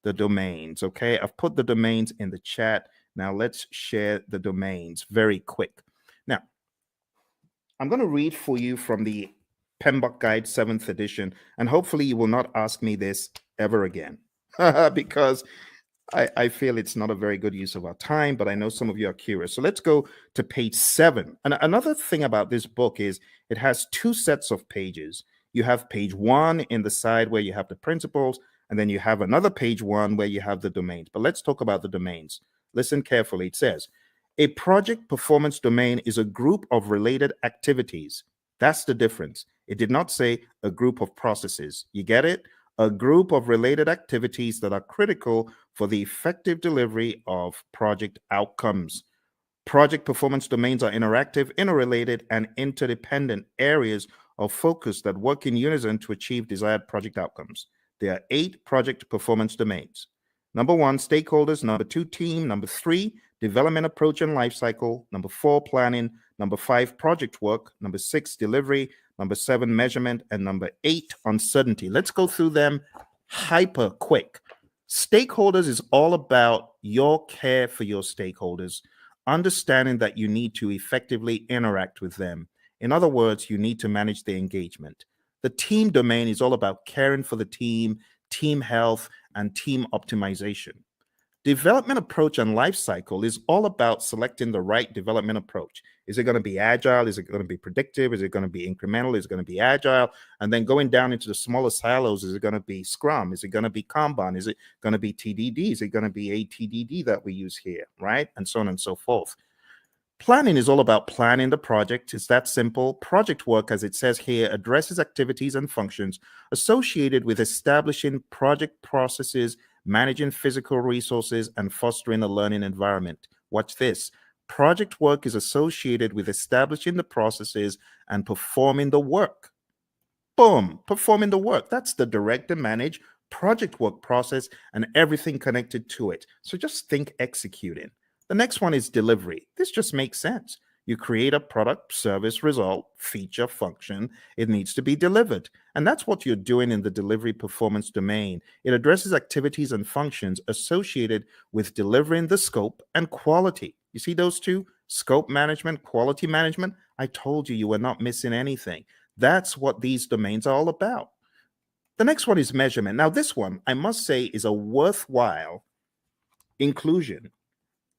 the domains, okay? I've put the domains in the chat. Now let's share the domains very quick. Now, I'm going to read for you from the PMBOK Guide 7th edition, and hopefully you will not ask me this ever again because I feel it's not a very good use of our time, but I know some of you are curious. So let's go to page 7. And another thing about this book is it has 2 sets of pages. You have page 1 in the side where you have the principles, and then you have another page 1 where you have the domains. But let's talk about the domains. Listen carefully. It says, a project performance domain is a group of related activities. That's the difference. It did not say a group of processes. You get it? A group of related activities that are critical for the effective delivery of project outcomes. Project performance domains are interactive, interrelated, and interdependent areas of focus that work in unison to achieve desired project outcomes. There are 8 project performance domains. Number 1, stakeholders. Number 2, team. Number 3, development approach and lifecycle. Number 4, planning. Number 5, project work. Number 6, delivery. Number 7, measurement. And number 8, uncertainty. Let's go through them hyper quick. Stakeholders is all about your care for your stakeholders, understanding that you need to effectively interact with them. In other words, you need to manage their engagement. The team domain is all about caring for the team, team health, and team optimization. Development approach and life cycle is all about selecting the right development approach. Is it going to be agile? Is it going to be predictive? Is it going to be incremental? Is it going to be agile? And then going down into the smaller silos, is it going to be Scrum? Is it going to be Kanban? Is it going to be TDD? Is it going to be ATDD that we use here, right? And so on and so forth. Planning is all about planning the project. It's that simple. Project work, as it says here, addresses activities and functions associated with establishing project processes, managing physical resources, and fostering a learning environment. Watch this. Project work is associated with establishing the processes and performing the work. Boom, performing the work. That's the direct and manage project work process and everything connected to it. So just think executing. The next one is delivery. This just makes sense. You create a product, service, result, feature, function. It needs to be delivered. And that's what you're doing in the delivery performance domain. It addresses activities and functions associated with delivering the scope and quality. You see those two? Scope management, quality management. I told you you were not missing anything. That's what these domains are all about. The next one is measurement. Now, this one, I must say, is a worthwhile inclusion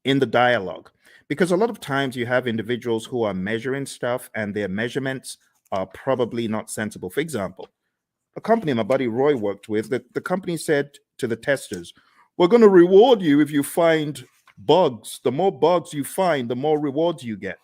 in the dialogue, because a lot of times you have individuals who are measuring stuff and their measurements are probably not sensible. For example, a company my buddy Roy worked with, the company said to the testers, we're going to reward you if you find bugs. The more bugs you find, the more rewards you get.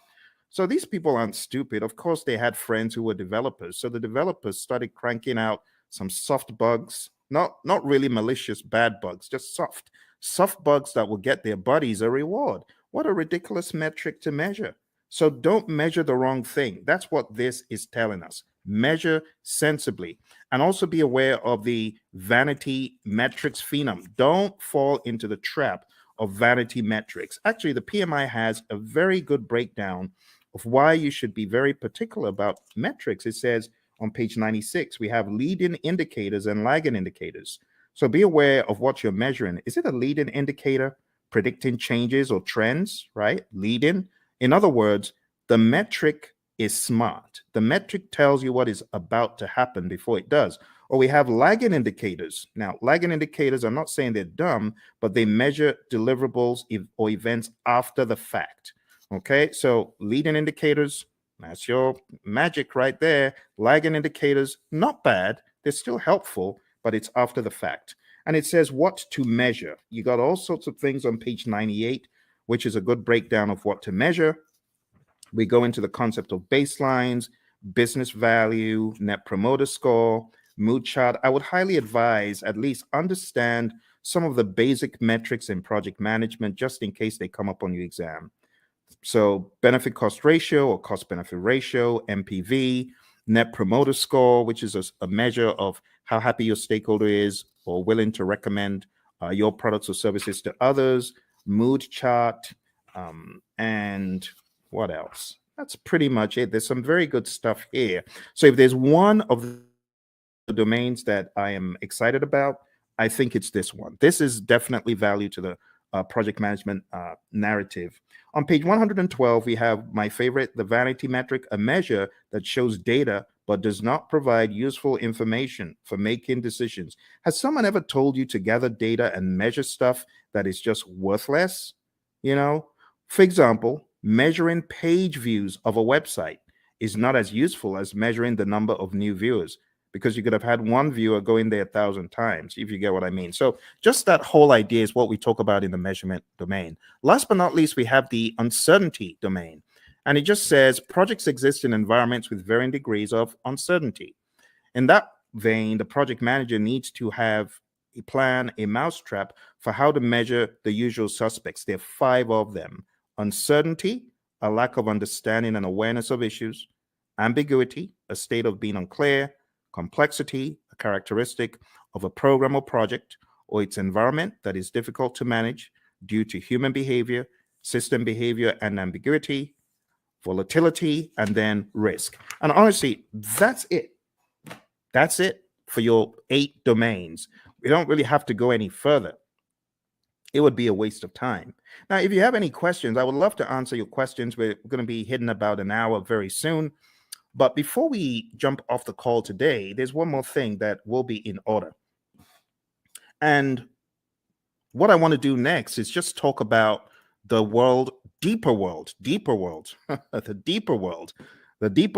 So these people aren't stupid. Of course, they had friends who were developers. So the developers started cranking out some soft bugs, not really malicious bad bugs, just soft bugs that will get their buddies a reward. What a ridiculous metric to measure. So don't measure the wrong thing. That's what this is telling us. Measure sensibly, and also be aware of the vanity metrics phenom. Don't fall into the trap of vanity metrics. Actually, the PMI has a very good breakdown of why you should be very particular about metrics. It says on page 96, we have leading indicators and lagging indicators. So be aware of what you're measuring. Is it a leading indicator predicting changes or trends, right? Leading. In other words, the metric is smart. The metric tells you what is about to happen before it does. Or we have lagging indicators. Now, lagging indicators, I'm not saying they're dumb, but they measure deliverables or events after the fact. Okay, so leading indicators, that's your magic right there. Lagging indicators, not bad. They're still helpful, but it's after the fact. And it says what to measure. You got all sorts of things on page 98, which is a good breakdown of what to measure. We go into the concept of baselines, business value, net promoter score, mood chart. I would highly advise at least understand some of the basic metrics in project management, just in case they come up on your exam. So benefit cost ratio or cost benefit ratio, MPV, net promoter score, which is a measure of how happy your stakeholder is or willing to recommend your products or services to others, mood chart, and what else? That's pretty much it. There's some very good stuff here. So if there's one of the domains that I am excited about, I think it's this one. This is definitely value to the project management narrative. On page 112, we have my favorite, the vanity metric, a measure that shows data but does not provide useful information for making decisions. Has someone ever told you to gather data and measure stuff that is just worthless? You know, for example, measuring page views of a website is not as useful as measuring the number of new viewers, because you could have had one viewer go in there 1,000 times, if you get what I mean. So just that whole idea is what we talk about in the measurement domain. Last but not least, we have the uncertainty domain. And it just says projects exist in environments with varying degrees of uncertainty. In that vein, the project manager needs to have a plan, a mousetrap for how to measure the usual suspects. There are 5 of them. Uncertainty, a lack of understanding and awareness of issues. Ambiguity, a state of being unclear. Complexity, a characteristic of a program or project or its environment that is difficult to manage due to human behavior, system behavior, and ambiguity. Volatility, and then risk. And honestly, that's it. That's it for your 8 domains. We don't really have to go any further. It would be a waste of time. Now, if you have any questions, I would love to answer your questions. We're going to be hitting about an hour very soon. But before we jump off the call today, there's one more thing that will be in order. And what I want to do next is just talk about the world, the deeper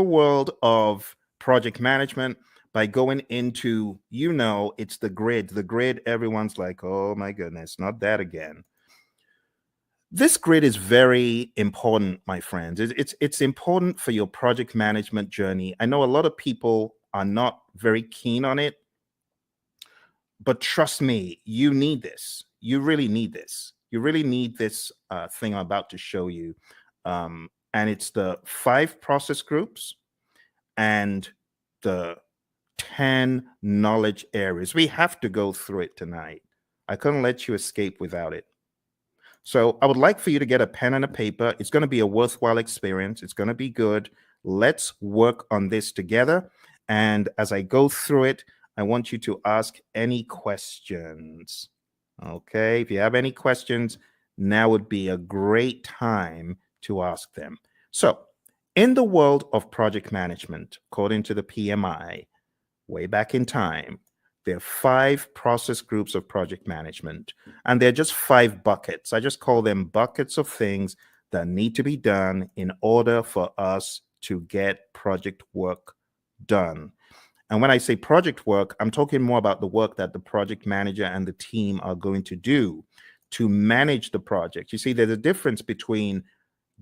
world of project management by going into, it's the grid. Everyone's like, oh my goodness, not that again. This grid is very important, my friends. It's important for your project management journey. I know a lot of people are not very keen on it, but trust me, you need this. You really need this. You really need this thing I'm about to show you. And it's the 5 process groups and the 10 knowledge areas. We have to go through it tonight. I couldn't let you escape without it. So I would like for you to get a pen and a paper. It's going to be a worthwhile experience. It's going to be good. Let's work on this together. And as I go through it, I want you to ask any questions. Okay, if you have any questions, now would be a great time to ask them. So in the world of project management, according to the PMI, way back in time, there are 5 process groups of project management, and they're just 5 buckets. I just call them buckets of things that need to be done in order for us to get project work done. And when I say project work, I'm talking more about the work that the project manager and the team are going to do to manage the project. You see, there's a difference between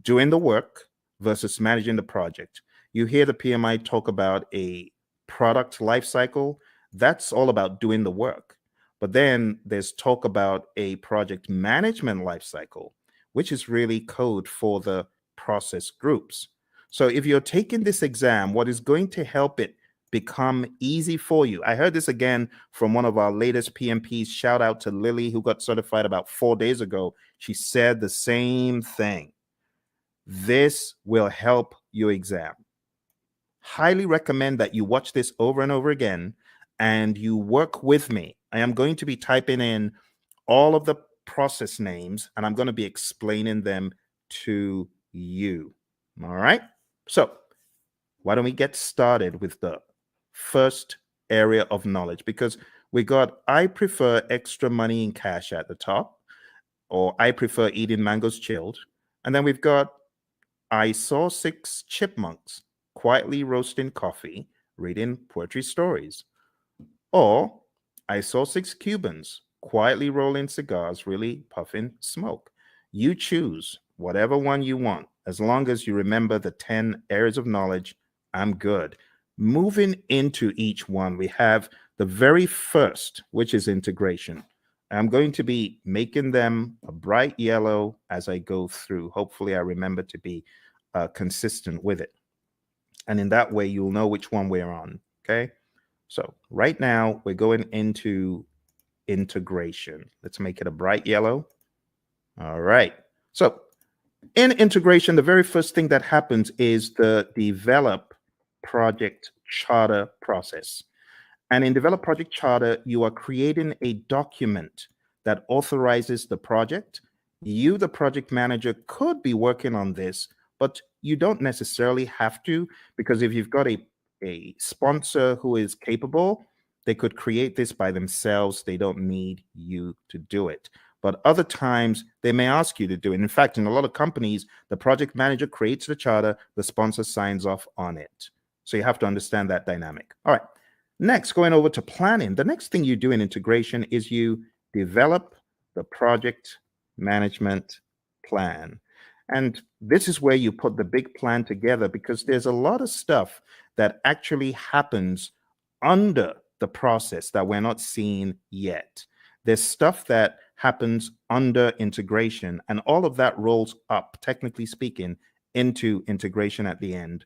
doing the work versus managing the project. You hear the PMI talk about a product life cycle. That's all about doing the work. But then there's talk about a project management life cycle, which is really code for the process groups. So if you're taking this exam, what is going to help it become easy for you? I heard this again from one of our latest PMPs. Shout out to Lily, who got certified about 4 days ago. She said the same thing. This will help your exam. Highly recommend that you watch this over and over again and you work with me. I am going to be typing in all of the process names and I'm going to be explaining them to you. All right. So why don't we get started with the first area of knowledge? Because we got, I prefer extra money in cash at the top, or I prefer eating mangoes chilled. And then we've got, I saw 6 chipmunks quietly roasting coffee, reading poetry stories. Or I saw 6 Cubans quietly rolling cigars, really puffing smoke. You choose whatever one you want. As long as you remember the 10 areas of knowledge, I'm good. Moving into each one, we have the very first, which is integration. I'm going to be making them a bright yellow as I go through. Hopefully I remember to be consistent with it. And in that way, you'll know which one we're on, okay? So right now, we're going into integration. Let's make it a bright yellow. All right. So in integration, the very first thing that happens is the develop project charter process. And in develop project charter, you are creating a document that authorizes the project. You, the project manager, could be working on this, but you don't necessarily have to, because if you've got a sponsor who is capable, they could create this by themselves. They don't need you to do it. But other times they may ask you to do it. In fact, in a lot of companies, the project manager creates the charter, the sponsor signs off on it. So you have to understand that dynamic. All right. Next, going over to planning. The next thing you do in integration is you develop the project management plan. And this is where you put the big plan together, because there's a lot of stuff that actually happens under the process that we're not seeing yet. There's stuff that happens under integration, and all of that rolls up, technically speaking, into integration at the end.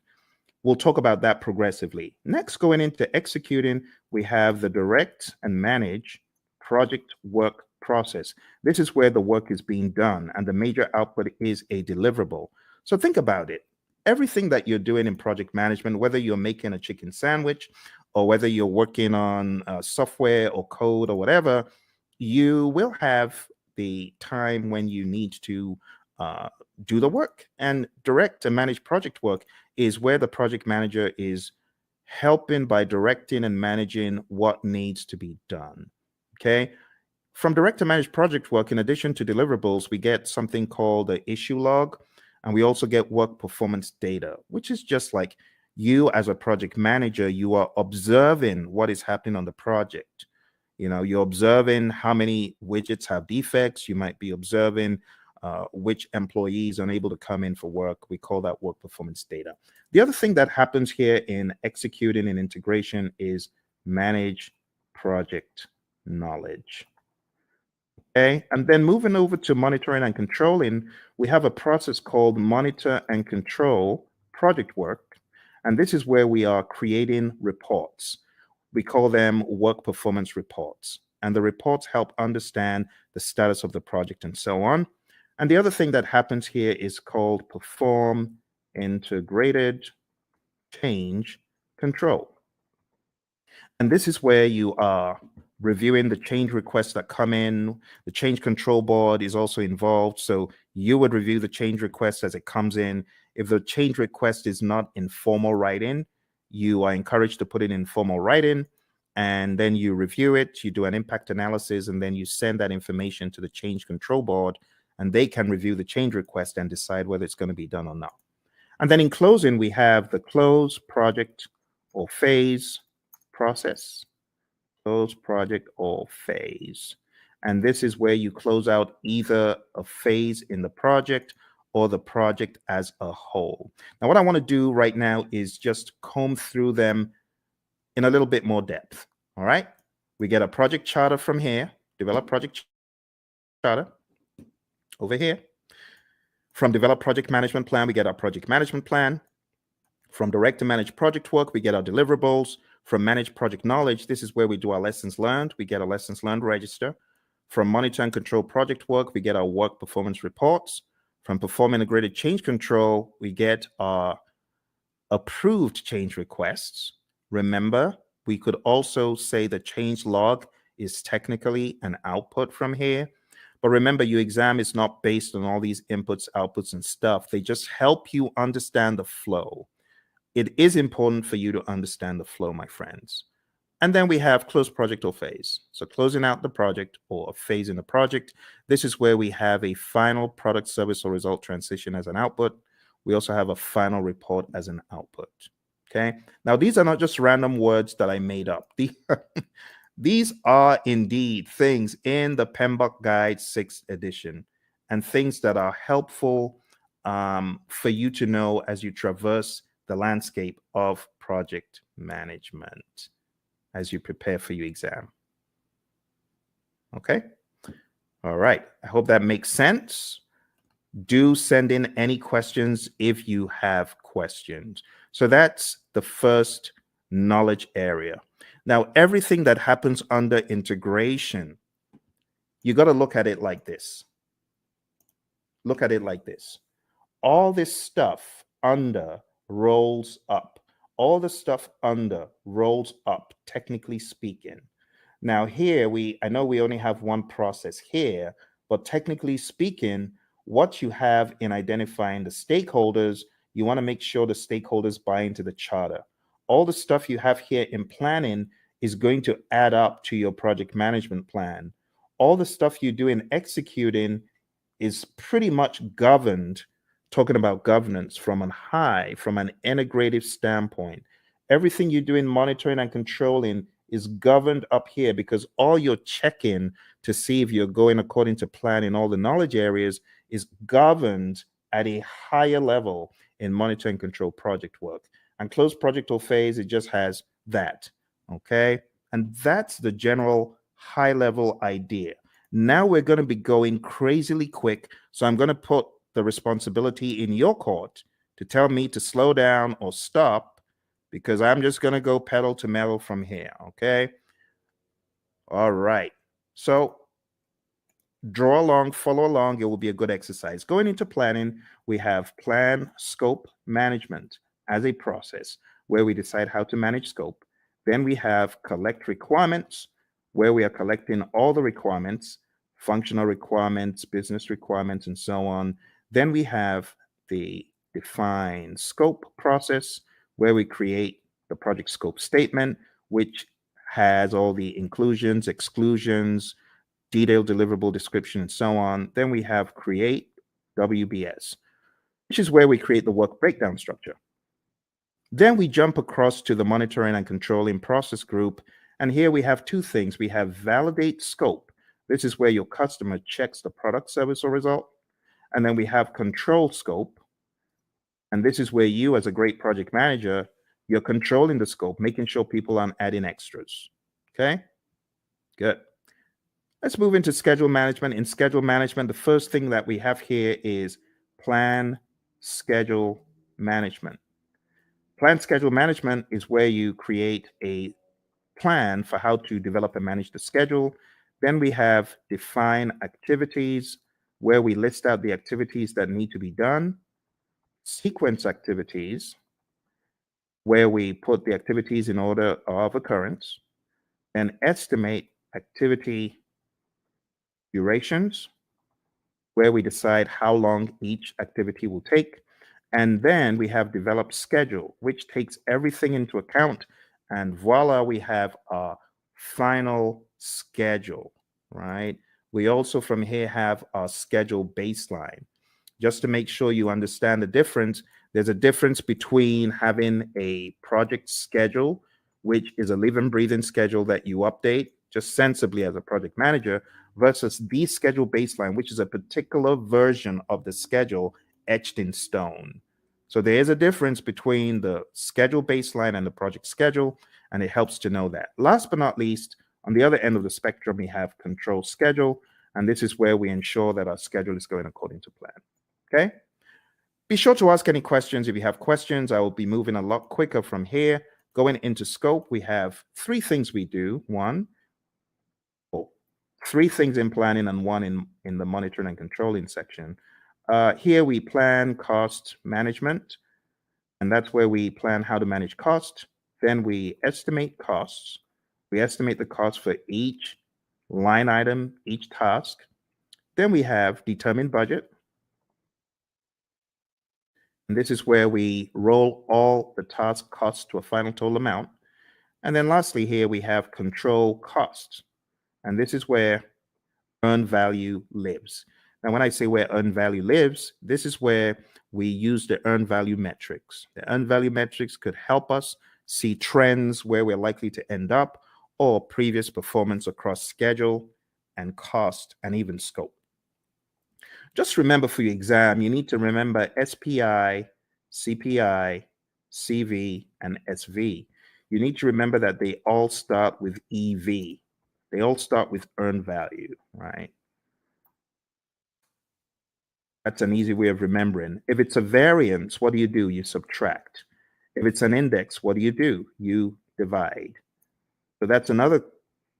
We'll talk about that progressively. Next, going into executing, we have the direct and manage project work process. This is where the work is being done and the major output is a deliverable. So think about it. Everything that you're doing in project management, whether you're making a chicken sandwich or whether you're working on software or code or whatever, you will have the time when you need to do the work. And direct and manage project work is where the project manager is helping by directing and managing what needs to be done. Okay. From direct to manage project work, in addition to deliverables, we get something called the issue log, and we also get work performance data, which is just like you as a project manager, you are observing what is happening on the project. You know, you're observing how many widgets have defects. You might be observing which employees are unable to come in for work. We call that work performance data. The other thing that happens here in executing and integration is manage project knowledge. Okay, and then moving over to monitoring and controlling, we have a process called monitor and control project work. And this is where we are creating reports. We call them work performance reports. And the reports help understand the status of the project and so on. And the other thing that happens here is called perform integrated change control. And this is where you are reviewing the change requests that come in. The change control board is also involved. So you would review the change request as it comes in. If the change request is not in formal writing, you are encouraged to put it in formal writing. And then you review it, you do an impact analysis, and then you send that information to the change control board, and they can review the change request and decide whether it's going to be done or not. And then in closing, we have the close project or phase process. Close project or phase. And this is where you close out either a phase in the project or the project as a whole. Now, what I want to do right now is just comb through them in a little bit more depth. All right. We get a project charter from here, develop project charter over here. From develop project management plan, we get our project management plan. From direct to manage project work, we get our deliverables. From manage project knowledge, this is where we do our lessons learned. We get a lessons learned register. From monitor and control project work, we get our work performance reports. From perform integrated change control, we get our approved change requests. Remember, we could also say the change log is technically an output from here. But remember, your exam is not based on all these inputs, outputs, and stuff. They just help you understand the flow. It is important for you to understand the flow, my friends. And then we have close project or phase. So closing out the project or a phase in the project. This is where we have a final product, service, or result transition as an output. We also have a final report as an output. Okay. Now, these are not just random words that I made up. These are indeed things in the PMBOK Guide 6th edition and things that are helpful for you to know as you traverse the landscape of project management as you prepare for your exam. Okay. All right. I hope that makes sense. Do send in any questions if you have questions. So that's the first knowledge area. Now, everything that happens under integration, you got to look at it like this. Look at it like this. All this stuff under rolls up. All the stuff under rolls up, technically speaking. Now here, I know we only have one process here, but technically speaking, what you have in identifying the stakeholders, you want to make sure the stakeholders buy into the charter. All the stuff you have here in planning is going to add up to your project management plan. All the stuff you do in executing is pretty much governed, talking about governance from an integrative standpoint. Everything you do in monitoring and controlling is governed up here because all you're checking to see if you're going according to plan in all the knowledge areas is governed at a higher level in monitor and control project work. And close project or phase, it just has that, okay? And that's the general high level idea. Now we're going to be going crazily quick, so I'm going to put the responsibility in your court to tell me to slow down or stop because I'm just going to go pedal to metal from here, okay? All right. So draw along, follow along. It will be a good exercise. Going into planning, we have plan, scope, management as a process where we decide how to manage scope. Then we have collect requirements, where we are collecting all the requirements, functional requirements, business requirements, and so on. Then we have the define scope process, where we create the project scope statement, which has all the inclusions, exclusions, detailed deliverable description, and so on. Then we have create WBS, which is where we create the work breakdown structure. Then we jump across to the monitoring and controlling process group. And here we have two things. We have validate scope. This is where your customer checks the product, service, or result. And then we have control scope. And this is where you, as a great project manager, you're controlling the scope, making sure people aren't adding extras. Okay, good. Let's move into schedule management. In schedule management, the first thing that we have here is plan schedule management. Plan schedule management is where you create a plan for how to develop and manage the schedule. Then we have define activities, where we list out the activities that need to be done. Sequence activities, where we put the activities in order of occurrence. And estimate activity durations, where we decide how long each activity will take. And then we have develop schedule, which takes everything into account. And voila, we have our final schedule, right? We also from here have our schedule baseline. Just to make sure you understand the difference, There's a difference between having a project schedule, which is a living, breathing schedule that you update just sensibly as a project manager, versus the schedule baseline, which is a particular version of the schedule etched in stone. So there is a difference between the schedule baseline and the project schedule, and it helps to know that. Last but not least, on the other end of the spectrum, we have control schedule, and this is where we ensure that our schedule is going according to plan. Okay? Be sure to ask any questions. If you have questions, I will be moving a lot quicker from here. Going into scope, we have three things we do. Three things in planning and one in the monitoring and controlling section. Here we plan cost management, and that's where we plan how to manage cost. Then we estimate costs. We estimate the cost for each line item, each task. Then we have determine budget. And this is where we roll all the task costs to a final total amount. And then lastly, here we have control costs. And this is where earned value lives. Now, when I say where earned value lives, this is where we use the earned value metrics. The earned value metrics could help us see trends where we're likely to end up, or previous performance across schedule and cost and even scope. Just remember for your exam, you need to remember SPI, CPI, CV, and SV. You need to remember that they all start with EV. They all start with earned value, right? That's an easy way of remembering. If it's a variance, what do? You subtract. If it's an index, what do? You divide. So that's another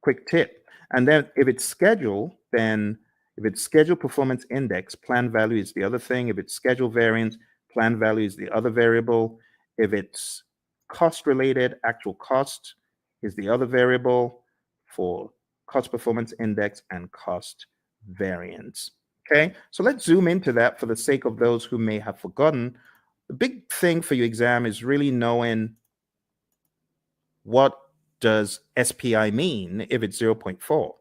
quick tip. And then if it's schedule, then if it's schedule performance index, plan value is the other thing. If it's schedule variance, plan value is the other variable. If it's cost related, actual cost is the other variable for cost performance index and cost variance. Okay, so let's zoom into that for the sake of those who may have forgotten. The big thing for your exam is really knowing what does SPI mean if it's 0.4,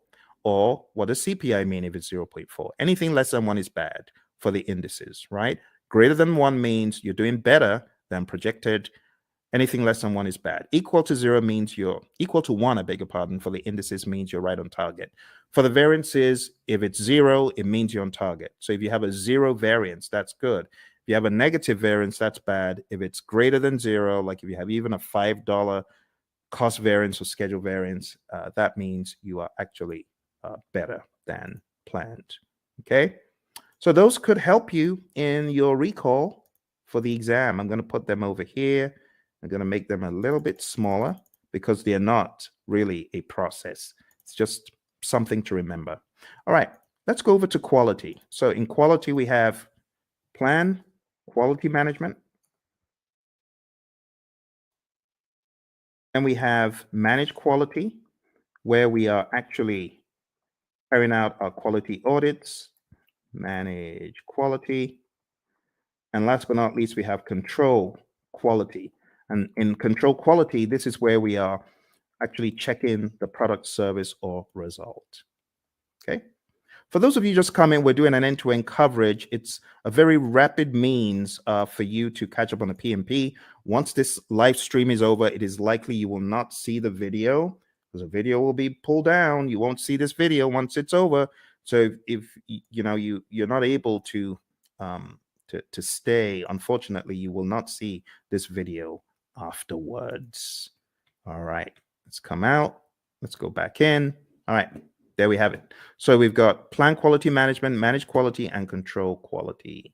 or what does CPI mean if it's 0.4. Anything less than 1 is bad for the indices, right? Greater than 1 means you're doing better than projected. Anything less than 1 is bad. Equal to 0 means you're equal to 1, I beg your pardon, for the indices means you're right on target. For the variances, if it's 0, it means you're on target. So if you have a 0 variance, that's good. If you have a negative variance, that's bad. If it's greater than 0, like if you have even a $5 cost variance or schedule variance, that means you are actually better than planned. Okay, so those could help you in your recall for the exam. I'm going to put them over here. I'm going to make them a little bit smaller because they're not really a process. It's just something to remember. All right, let's go over to quality. So in quality, we have plan, quality management, and we have manage quality, where we are actually carrying out our quality audits, manage quality. And last but not least, we have control quality. And in control quality, this is where we are actually checking the product, service, or result. Okay. For those of you just coming, we're doing an end-to-end coverage. It's a very rapid means for you to catch up on the PMP. Once this live stream is over, it is likely you will not see the video because the video will be pulled down. You won't see this video once it's over. So if you know you're not able to stay, unfortunately, you will not see this video afterwards. All right, let's come out. Let's go back in. All right, there we have it. So we've got plan quality management, manage quality, and control quality.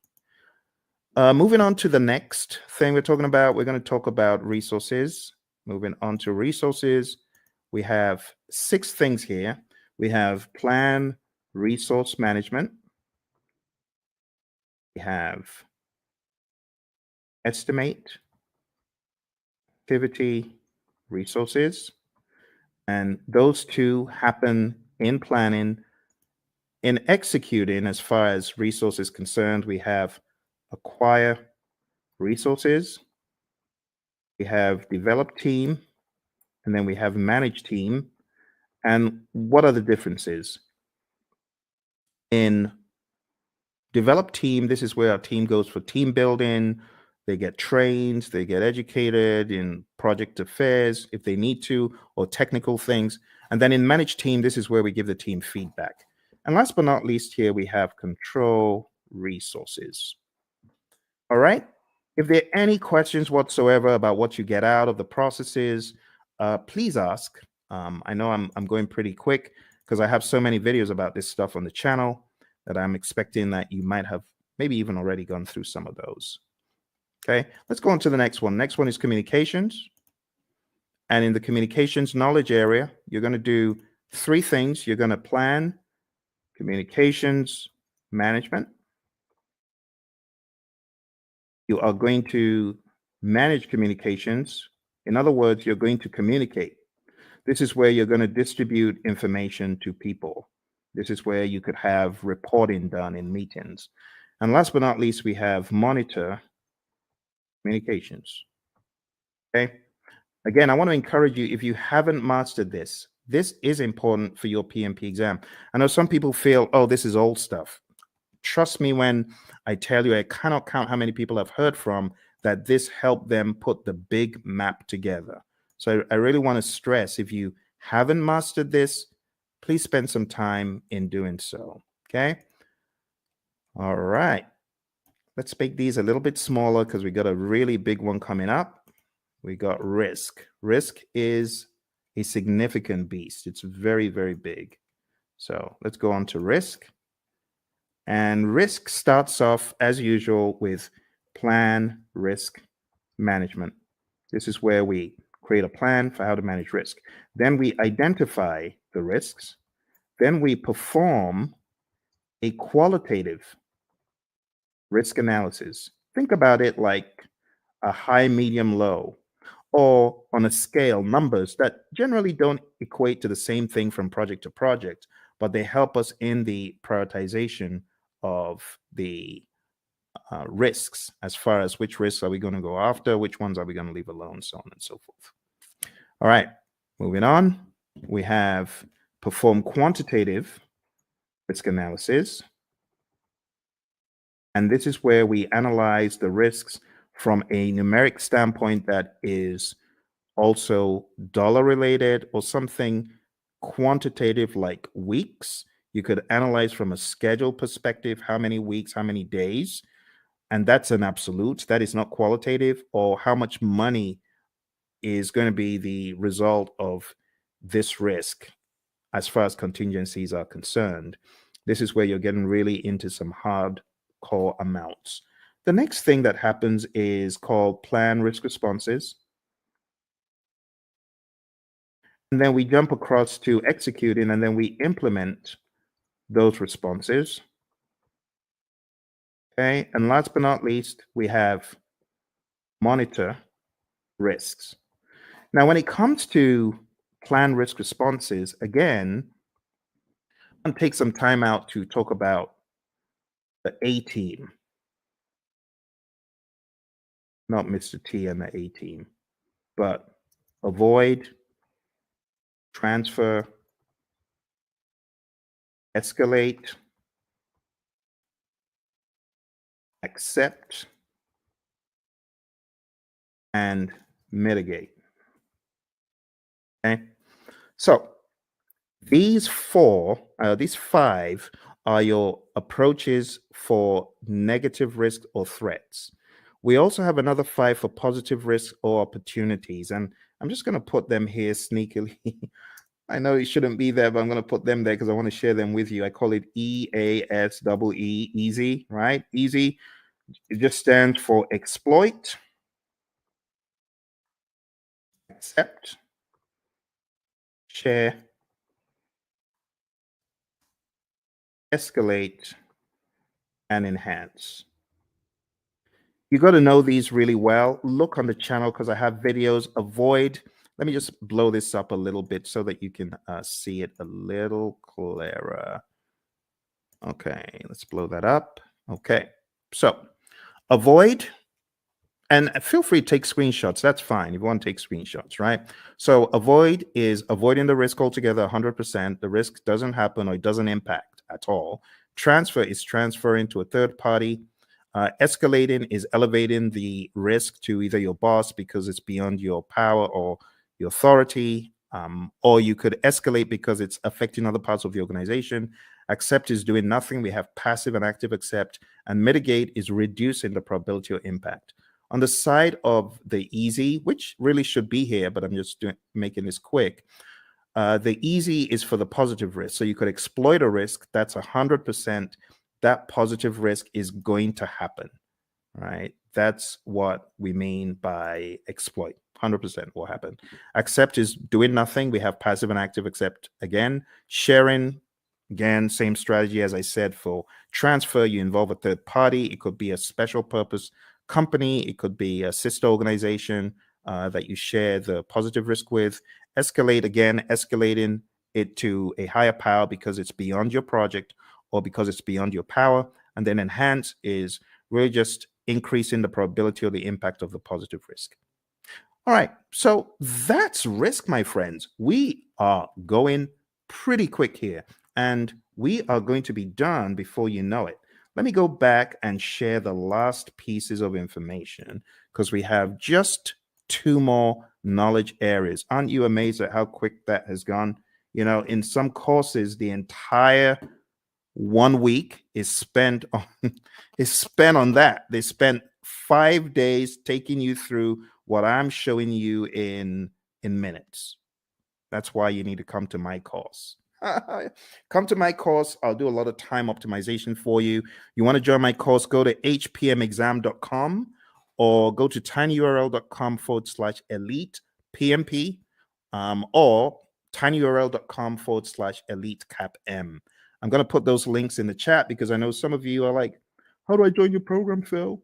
Moving on to the next thing we're talking about, we're going to talk about resources. Moving on to resources, we have 6 things here. We have plan resource management. We have estimate, activity, resources, and those two happen in planning. In executing, as far as resources concerned, we have acquire resources, we have develop team, and then we have manage team. And what are the differences? In develop team, this is where our team goes for team building, They get trained, they get educated in project affairs if they need to, or technical things. And then in managed team, this is where we give the team feedback. And last but not least, here we have control resources. All right. If there are any questions whatsoever about what you get out of the processes, please ask. I know I'm going pretty quick because I have so many videos about this stuff on the channel that I'm expecting that you might have maybe even already gone through some of those. Okay, let's go on to the next one. Next one is communications. And in the communications knowledge area, you're going to do three things. You're going to plan communications management. You are going to manage communications. In other words, you're going to communicate. This is where you're going to distribute information to people. This is where you could have reporting done in meetings. And last but not least, we have monitor communications. Okay. Again, I want to encourage you, if you haven't mastered this, this is important for your PMP exam. I know some people feel, oh, this is old stuff. Trust me when I tell you, I cannot count how many people I've heard from that this helped them put the big map together. So I really want to stress, if you haven't mastered this, please spend some time in doing so. Okay. All right. Let's make these a little bit smaller because we got a really big one coming up. We got risk. Risk is a significant beast. It's very, very big. So let's go on to risk. And risk starts off, as usual, with plan risk management. This is where we create a plan for how to manage risk. Then we identify the risks. Then we perform a qualitative risk analysis. Think about it like a high, medium, low, or on a scale, numbers that generally don't equate to the same thing from project to project, but they help us in the prioritization of the risks, as far as which risks are we going to go after, which ones are we going to leave alone, so on and so forth. All right, moving on. We have perform quantitative risk analysis. And this is where we analyze the risks from a numeric standpoint that is also dollar related or something quantitative like weeks. You could analyze from a schedule perspective, how many weeks, how many days, and that's an absolute. That is not qualitative. Or how much money is going to be the result of this risk as far as contingencies are concerned. This is where you're getting really into some hardcore amounts. The next thing that happens is called plan risk responses. And then we jump across to executing, and then we implement those responses. Okay, and last but not least, we have monitor risks. Now, when it comes to plan risk responses, again, I'm going to take some time out to talk about the A team, not Mr. T and the A team, but avoid, transfer, escalate, accept, and mitigate. Okay, so these five are your approaches for negative risk or threats. We also have another 5 for positive risk or opportunities, and I'm just going to put them here sneakily. I know it shouldn't be there, but I'm going to put them there because I want to share them with you. I call it EASEE, easy, right? Easy. It just stands for exploit, accept, share, escalate, and enhance. You got to know these really well. Look on the channel because I have videos. Avoid. Let me just blow this up a little bit so that you can see it a little clearer. Okay, let's blow that up. Okay, so avoid, and feel free to take screenshots. That's fine if you want to take screenshots, right? So avoid is avoiding the risk altogether, 100%. The risk doesn't happen or it doesn't impact at all. Transfer is transferring to a third party. Escalating is elevating the risk to either your boss because it's beyond your power or your authority, or you could escalate because it's affecting other parts of the organization. Accept is doing nothing. We have passive and active accept, and mitigate is reducing the probability or impact. On the side of the easy, which really should be here, but I'm just making this quick. The easy is for the positive risk. So you could exploit a risk that's 100%. That positive risk is going to happen, right? That's what we mean by exploit. 100% will happen. Accept is doing nothing. We have passive and active accept again. Sharing, again, same strategy as I said for transfer. You involve a third party. It could be a special purpose company. It could be a sister organization that you share the positive risk with. Escalate, again, escalating it to a higher power because it's beyond your project or because it's beyond your power. And then enhance is really just increasing the probability or the impact of the positive risk. All right, so that's risk, my friends. We are going pretty quick here, and we are going to be done before you know it. Let me go back and share the last pieces of information because we have just 2 more knowledge areas. Aren't you amazed at how quick that has gone? You know, in some courses, the entire 1 week is spent on that. They spent 5 days taking you through what I'm showing you in minutes. That's why you need to come to my course. Come to my course. I'll do a lot of time optimization for you. You want to join my course, go to hpmexam.com or go to tinyurl.com/elite PMP or tinyurl.com/elite CAPM. I'm going to put those links in the chat because I know some of you are like, how do I join your program, Phil?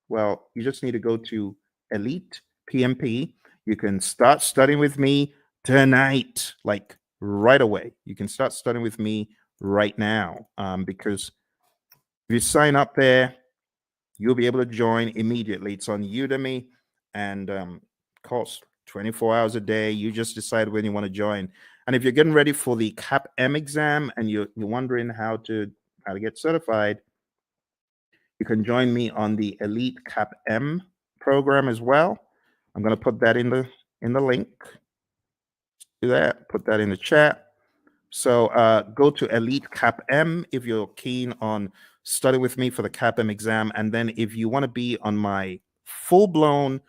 Well, you just need to go to Elite PMP. You can start studying with me tonight, like right away. You can start studying with me right now because if you sign up there, you'll be able to join immediately. It's on Udemy and costs 24 hours a day. You just decide when you want to join. And if you're getting ready for the CAPM exam and you're wondering how to get certified, you can join me on the Elite CAPM program as well. I'm going to put that in the link. Do that. Put that in the chat. So go to Elite CAPM if you're keen on studying with me for the CAPM exam. And then if you want to be on my full-blown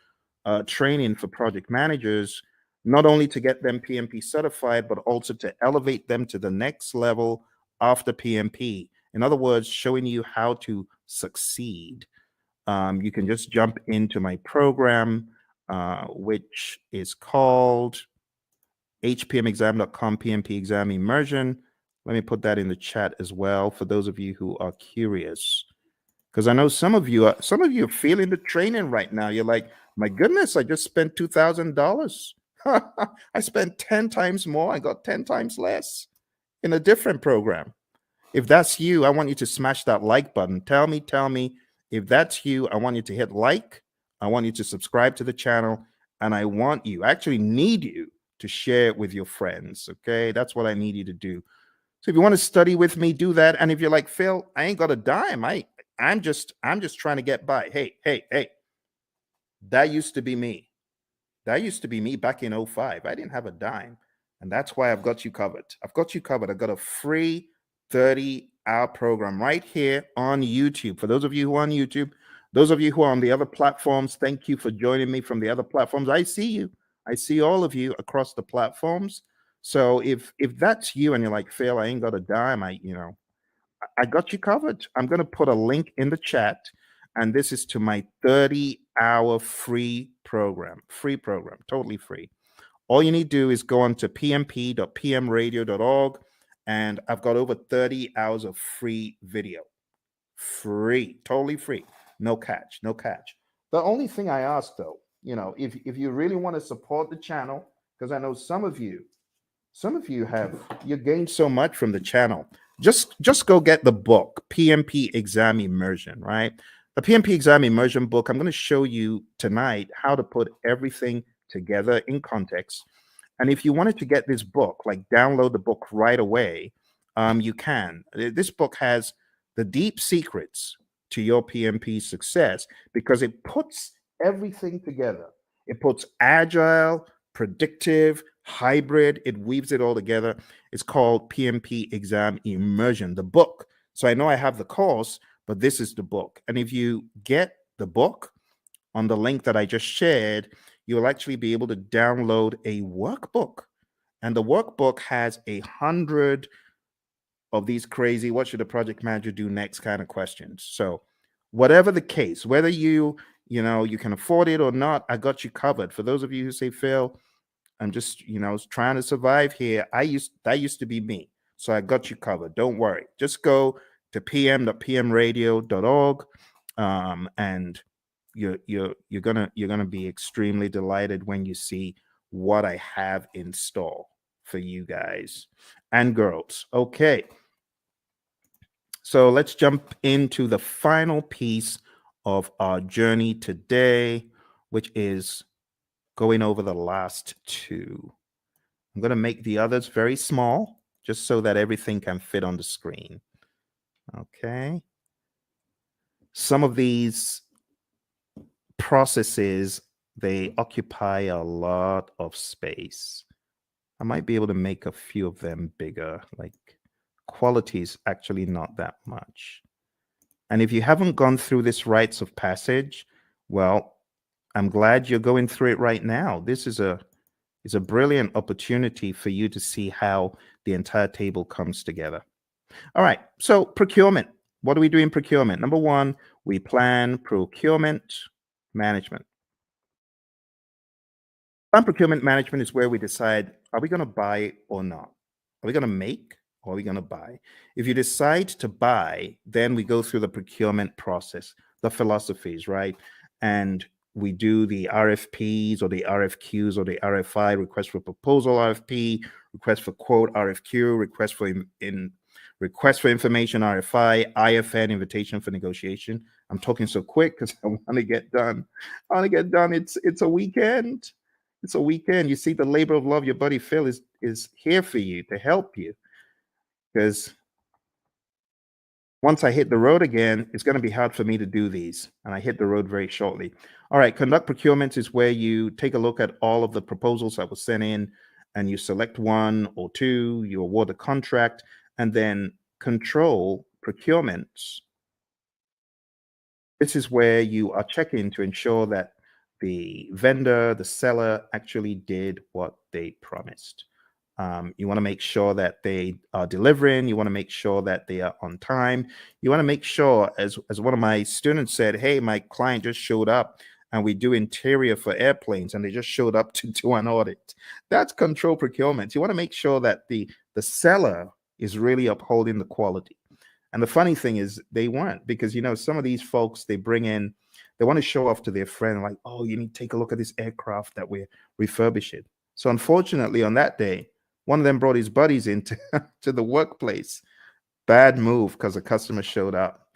training for project managers, not only to get them PMP certified, but also to elevate them to the next level after PMP. In other words, showing you how to succeed. You can just jump into my program, which is called hpmexam.com PMP exam immersion. Let me put that in the chat as well for those of you who are curious, because I know some of you are feeling the training right now. You're like, my goodness, I just spent $2,000. I spent 10 times more. I got 10 times less in a different program. If that's you, I want you to smash that like button. Tell me if that's you. I want you to hit like. I want you to subscribe to the channel, and I actually need you to share it with your friends. Okay, that's what I need you to do. So if you want to study with me, do that. And if you're like, Phil, I ain't got a dime. I'm just trying to get by. Hey, that used to be me. That used to be me back in 05. I didn't have a dime. And that's why I've got you covered. I've got a free 30-hour program right here on YouTube. For those of you who are on YouTube, those of you who are on the other platforms, thank you for joining me from the other platforms. I see you. I see all of you across the platforms. So if that's you and you're like, Phil, I ain't got a dime, I got you covered. I'm going to put a link in the chat, and this is to my 30-hour free program, totally free. All you need to do is go on to pmp.pmradio.org, and I've got over 30 hours of free video. Free, totally free. No catch. The only thing I ask, though, if you really want to support the channel, because I know some of you you gained so much from the channel. Just go get the book, PMP Exam Immersion, right? The PMP Exam Immersion book, I'm going to show you tonight how to put everything together in context. And if you wanted to get this book, like download the book right away, you can. This book has the deep secrets to your PMP success because it puts everything together. It puts agile, predictive, hybrid, it weaves it all together. It's called PMP Exam Immersion, the book. So I know I have the course, but this is the book. And if you get the book on the link that I just shared, you'll actually be able to download a workbook. And the workbook has 100 of these crazy, what should a project manager do next kind of questions. So whatever the case, whether you can afford it or not, I got you covered. For those of you who say, Phil, I'm just, trying to survive here. That used to be me. So I got you covered. Don't worry. Just go to pm.pmradio.org, and you're gonna be extremely delighted when you see what I have in store for you guys and girls. Okay. So let's jump into the final piece of our journey today, which is going over the last two. I'm going to make the others very small, just so that everything can fit on the screen. Okay. Some of these processes, they occupy a lot of space. I might be able to make a few of them bigger, like quality is actually not that much. And if you haven't gone through this rites of passage, well, I'm glad you're going through it right now. This is a brilliant opportunity for you to see how the entire table comes together. All right, so procurement. What do we do in procurement? Number one, we plan procurement management. Plan procurement management is where we decide, are we going to buy or not? Are we going to make or are we going to buy? If you decide to buy, then we go through the procurement process, the philosophies, right? And we do the RFPs or the RFQs or the RFI, request for proposal RFP, request for quote RFQ, request for information RFI, IFN, invitation for negotiation. I'm talking so quick because I want to get done. I want to get done. It's a weekend. It's a weekend. You see, the labor of love, your buddy Phil is here for you to help you. Because once I hit the road again, it's going to be hard for me to do these. And I hit the road very shortly. All right, conduct procurements is where you take a look at all of the proposals that were sent in and you select one or two, you award a contract, and then control procurements. This is where you are checking to ensure that the vendor, the seller actually did what they promised. You want to make sure that they are delivering. You want to make sure that they are on time. You want to make sure, as one of my students said, hey, my client just showed up and we do interior for airplanes and they just showed up to do an audit. That's control procurement. You want to make sure that the seller is really upholding the quality. And the funny thing is they weren't, because, some of these folks, they bring in, they want to show off to their friend, like, oh, you need to take a look at this aircraft that we're refurbishing. So unfortunately, on that day, one of them brought his buddies into to the workplace. Bad move because the customer showed up.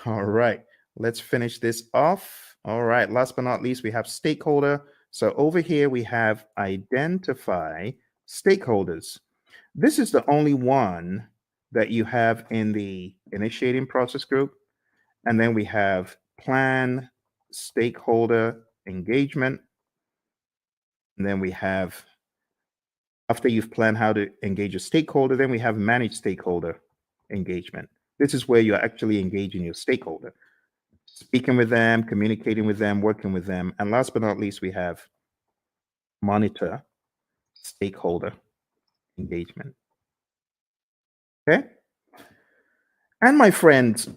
All right, let's finish this off. All right, last but not least, we have stakeholder. So over here, we have identify stakeholders. This is the only one that you have in the initiating process group. And then we have plan stakeholder engagement. And then we have, after you've planned how to engage a stakeholder, then we have manage stakeholder engagement. This is where you're actually engaging your stakeholder, speaking with them, communicating with them, working with them. And last but not least, we have monitor stakeholder engagement. Okay. And my friends,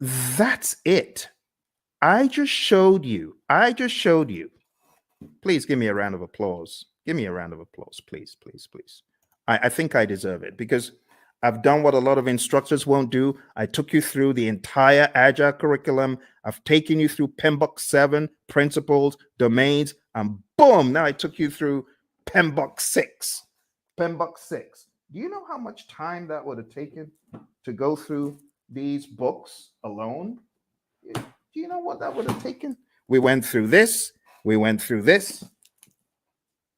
that's it. I just showed you. Please give me a round of applause. Give me a round of applause, please, please, please. I think I deserve it because I've done what a lot of instructors won't do. I took you through the entire Agile curriculum. I've taken you through PMBOK 7, principles, domains, and boom, now I took you through PMBOK 6. PMBOK 6. Do you know how much time that would have taken to go through these books alone? Do you know what that would have taken? We went through this, we went through this,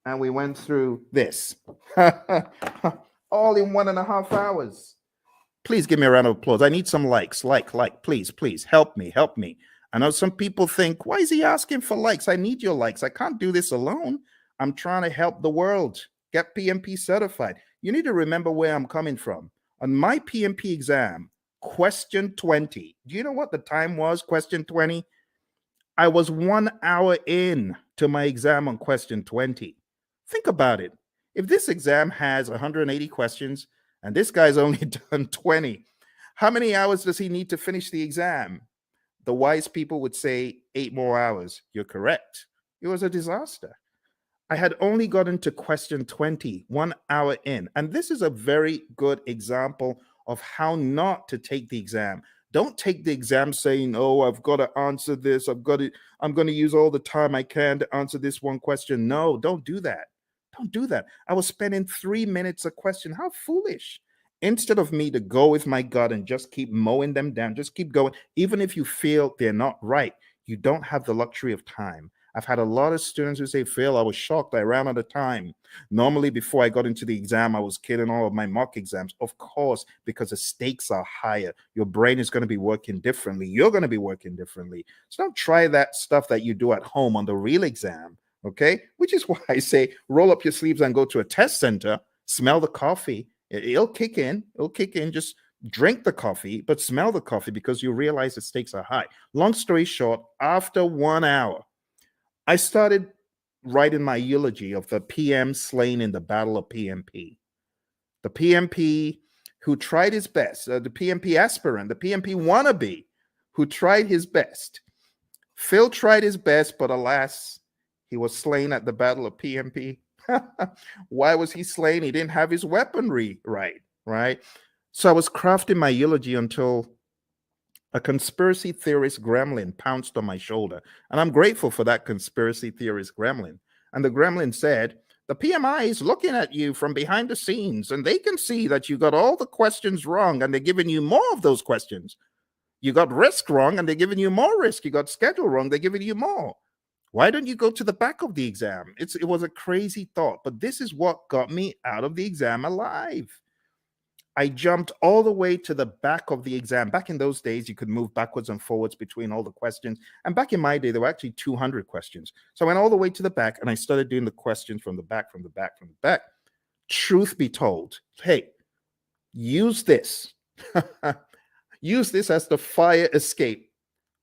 and we went through this. All in 1.5 hours. Please give me a round of applause. I need some likes. Like, please, please help me, help me. I know some people think, why is he asking for likes? I need your likes. I can't do this alone. I'm trying to help the world get PMP certified. You need to remember where I'm coming from. On my PMP exam, question 20, do you know what the time was? Question 20? I was 1 hour in to my exam on question 20. Think about it. If this exam has 180 questions and this guy's only done 20, how many hours does he need to finish the exam? The wise people would say 8 more hours. You're correct. It was a disaster. I had only gotten to question 20, 1 hour in. And this is a very good example of how not to take the exam. Don't take the exam saying, oh, I've got to answer this. I'm going to use all the time I can to answer this one question. No, don't do that. Don't do that. I was spending 3 minutes a question. How foolish. Instead of me to go with my gut and just keep mowing them down, just keep going. Even if you feel they're not right, you don't have the luxury of time. I've had a lot of students who say, Phil, I was shocked. I ran out of time. Normally, before I got into the exam, I was killing all of my mock exams. Of course, because the stakes are higher. Your brain is going to be working differently. You're going to be working differently. So don't try that stuff that you do at home on the real exam, okay? Which is why I say roll up your sleeves and go to a test center, smell the coffee. It'll kick in. It'll kick in. Just drink the coffee, but smell the coffee because you realize the stakes are high. Long story short, after 1 hour, I started writing my eulogy of the PM slain in the Battle of PMP. The PMP who tried his best, the PMP aspirant, the PMP wannabe who tried his best. Phil tried his best, but alas, he was slain at the Battle of PMP. Why was he slain? He didn't have his weaponry right? So I was crafting my eulogy until a conspiracy theorist gremlin pounced on my shoulder. And I'm grateful for that conspiracy theorist gremlin. And the gremlin said, the PMI is looking at you from behind the scenes, and they can see that you got all the questions wrong, and they're giving you more of those questions. You got risk wrong, and they're giving you more risk. You got schedule wrong, they're giving you more. Why don't you go to the back of the exam? It was a crazy thought, but this is what got me out of the exam alive. I jumped all the way to the back of the exam. Back in those days, you could move backwards and forwards between all the questions. And back in my day, there were actually 200 questions. So I went all the way to the back and I started doing the questions from the back, from the back, from the back. Truth be told, hey, use this. Use this as the fire escape.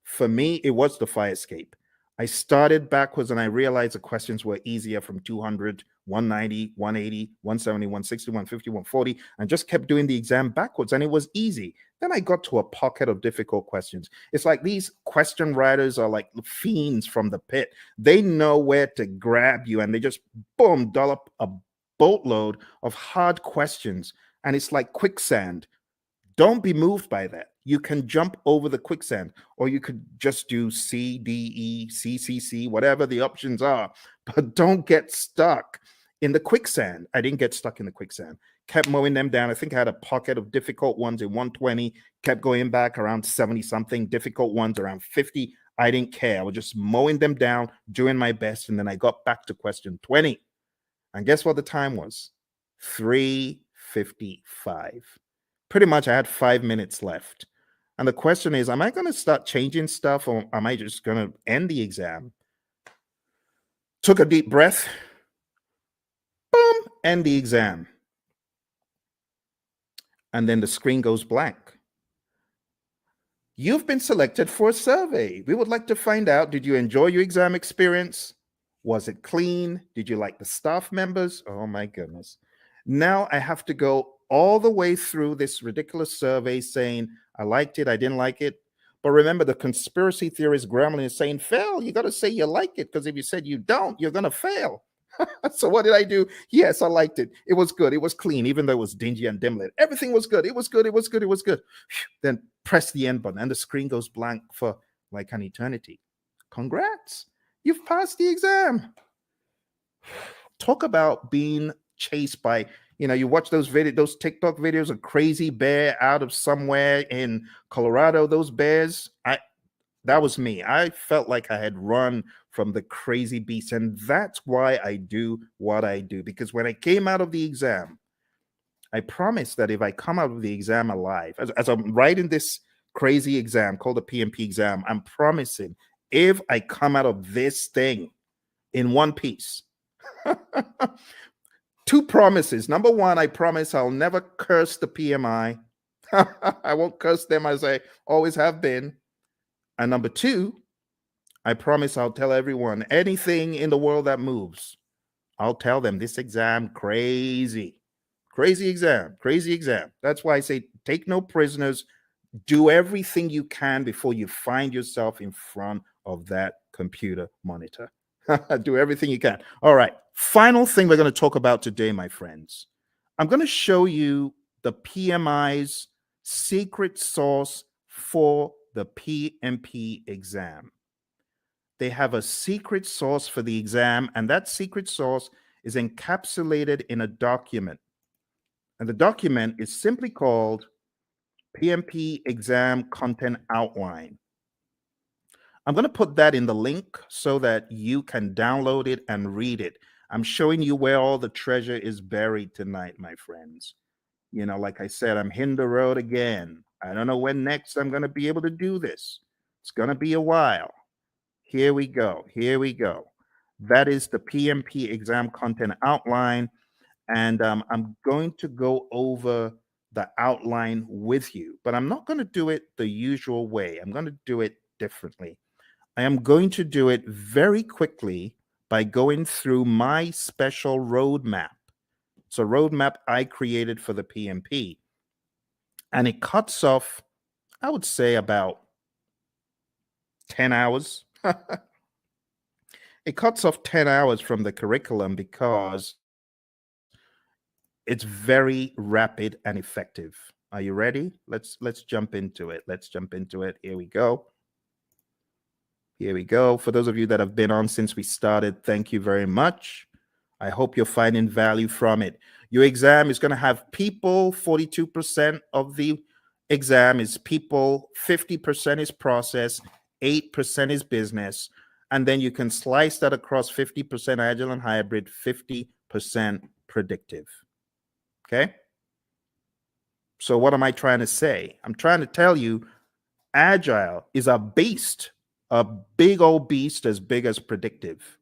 For me, it was the fire escape. I started backwards and I realized the questions were easier from 200, 190, 180, 170, 160, 150, 140, and just kept doing the exam backwards, and it was easy. Then I got to a pocket of difficult questions. It's like these question writers are like fiends from the pit. They know where to grab you, and they just, boom, dollop a boatload of hard questions, and it's like quicksand. Don't be moved by that. You can jump over the quicksand, or you could just do C, D, E, C, C, C, whatever the options are, but don't get stuck in the quicksand. I didn't get stuck in the quicksand. Kept mowing them down. I think I had a pocket of difficult ones in 120, kept going back around 70 something, difficult ones around 50. I didn't care. I was just mowing them down, doing my best. And then I got back to question 20. And guess what the time was? 3:55. Pretty much I had 5 minutes left. And the question is, am I going to start changing stuff, or am I just going to end the exam? Took a deep breath. Boom, end the exam. And then the screen goes blank. You've been selected for a survey. We would like to find out, did you enjoy your exam experience? Was it clean? Did you like the staff members? Oh my goodness. Now I have to go all the way through this ridiculous survey saying, I liked it, I didn't like it. But remember, the conspiracy theorist gremlin is saying, fail, you got to say you like it, because if you said you don't, you're going to fail. So what did I do? Yes, I liked it. It was good. It was clean, even though it was dingy and dim lit. Everything was good. It was good. It was good. It was good. Then press the end button and the screen goes blank for like an eternity. Congrats. You've passed the exam. Talk about being chased by, you watch those TikTok videos of crazy bear out of somewhere in Colorado, those bears. That was me. I felt like I had run from the crazy beast. And that's why I do what I do. Because when I came out of the exam, I promise that if I come out of the exam alive, as I'm writing this crazy exam called the PMP exam, I'm promising if I come out of this thing in one piece, two promises. Number one, I promise I'll never curse the PMI. I won't curse them as I always have been. And number two, I promise I'll tell everyone anything in the world that moves. I'll tell them this exam crazy. Crazy exam, crazy exam. That's why I say take no prisoners. Do everything you can before you find yourself in front of that computer monitor. Do everything you can. All right. Final thing we're going to talk about today, my friends. I'm going to show you the PMI's secret sauce for the PMP exam. They have a secret sauce for the exam, and that secret sauce is encapsulated in a document. And the document is simply called PMP Exam Content Outline. I'm going to put that in the link so that you can download it and read it. I'm showing you where all the treasure is buried tonight, my friends. You know, like I said, I'm hitting the road again. I don't know when next I'm going to be able to do this. It's going to be a while. Here we go. Here we go. That is the PMP Exam Content Outline. And I'm going to go over the outline with you, but I'm not going to do it the usual way. I'm going to do it differently. I am going to do it very quickly by going through my special roadmap. It's a roadmap I created for the PMP. And it cuts off, I would say, about 10 hours. It cuts off 10 hours from the curriculum because it's very rapid and effective. Are you ready? Let's jump into it. Let's jump into it. Here we go. Here we go. For those of you that have been on since we started, thank you very much. I hope you're finding value from it. Your exam is going to have people. 42% of the exam is people, 50% is process, 8% is business. And then you can slice that across 50% agile and hybrid, 50% predictive. Okay? So what am I trying to say? I'm trying to tell you agile is a beast, a big old beast as big as predictive.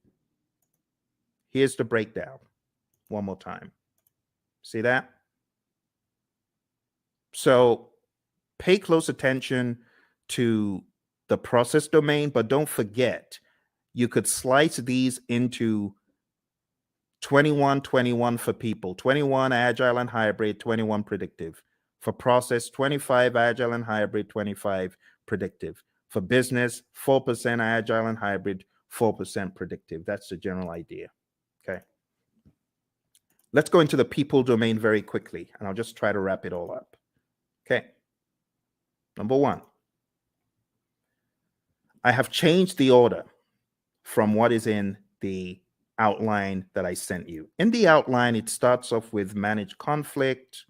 Here's the breakdown one more time. See that? So pay close attention to the process domain, but don't forget, you could slice these into 21, 21 for people, 21 agile and hybrid, 21 predictive. For process, 25 agile and hybrid, 25 predictive. For business, 4% agile and hybrid, 4% predictive. That's the general idea. Okay. Let's go into the people domain very quickly, and I'll just try to wrap it all up. Okay. Number one, I have changed the order from what is in the outline that I sent you. In the outline, it starts off with manage conflict,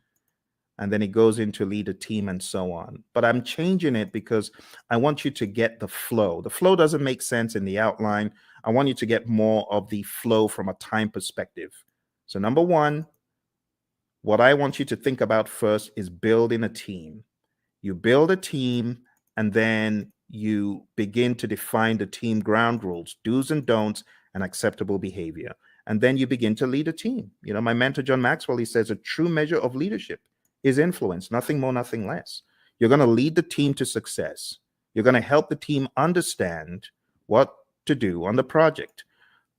and then it goes into lead a team and so on. But I'm changing it because I want you to get the flow. The flow doesn't make sense in the outline. I want you to get more of the flow from a time perspective. So number one, what I want you to think about first is building a team. You build a team, and then you begin to define the team ground rules, do's and don'ts, and acceptable behavior. And then you begin to lead a team. You know, my mentor, John Maxwell, he says a true measure of leadership is influence, nothing more, nothing less. You're going to lead the team to success. You're going to help the team understand what to do on the project.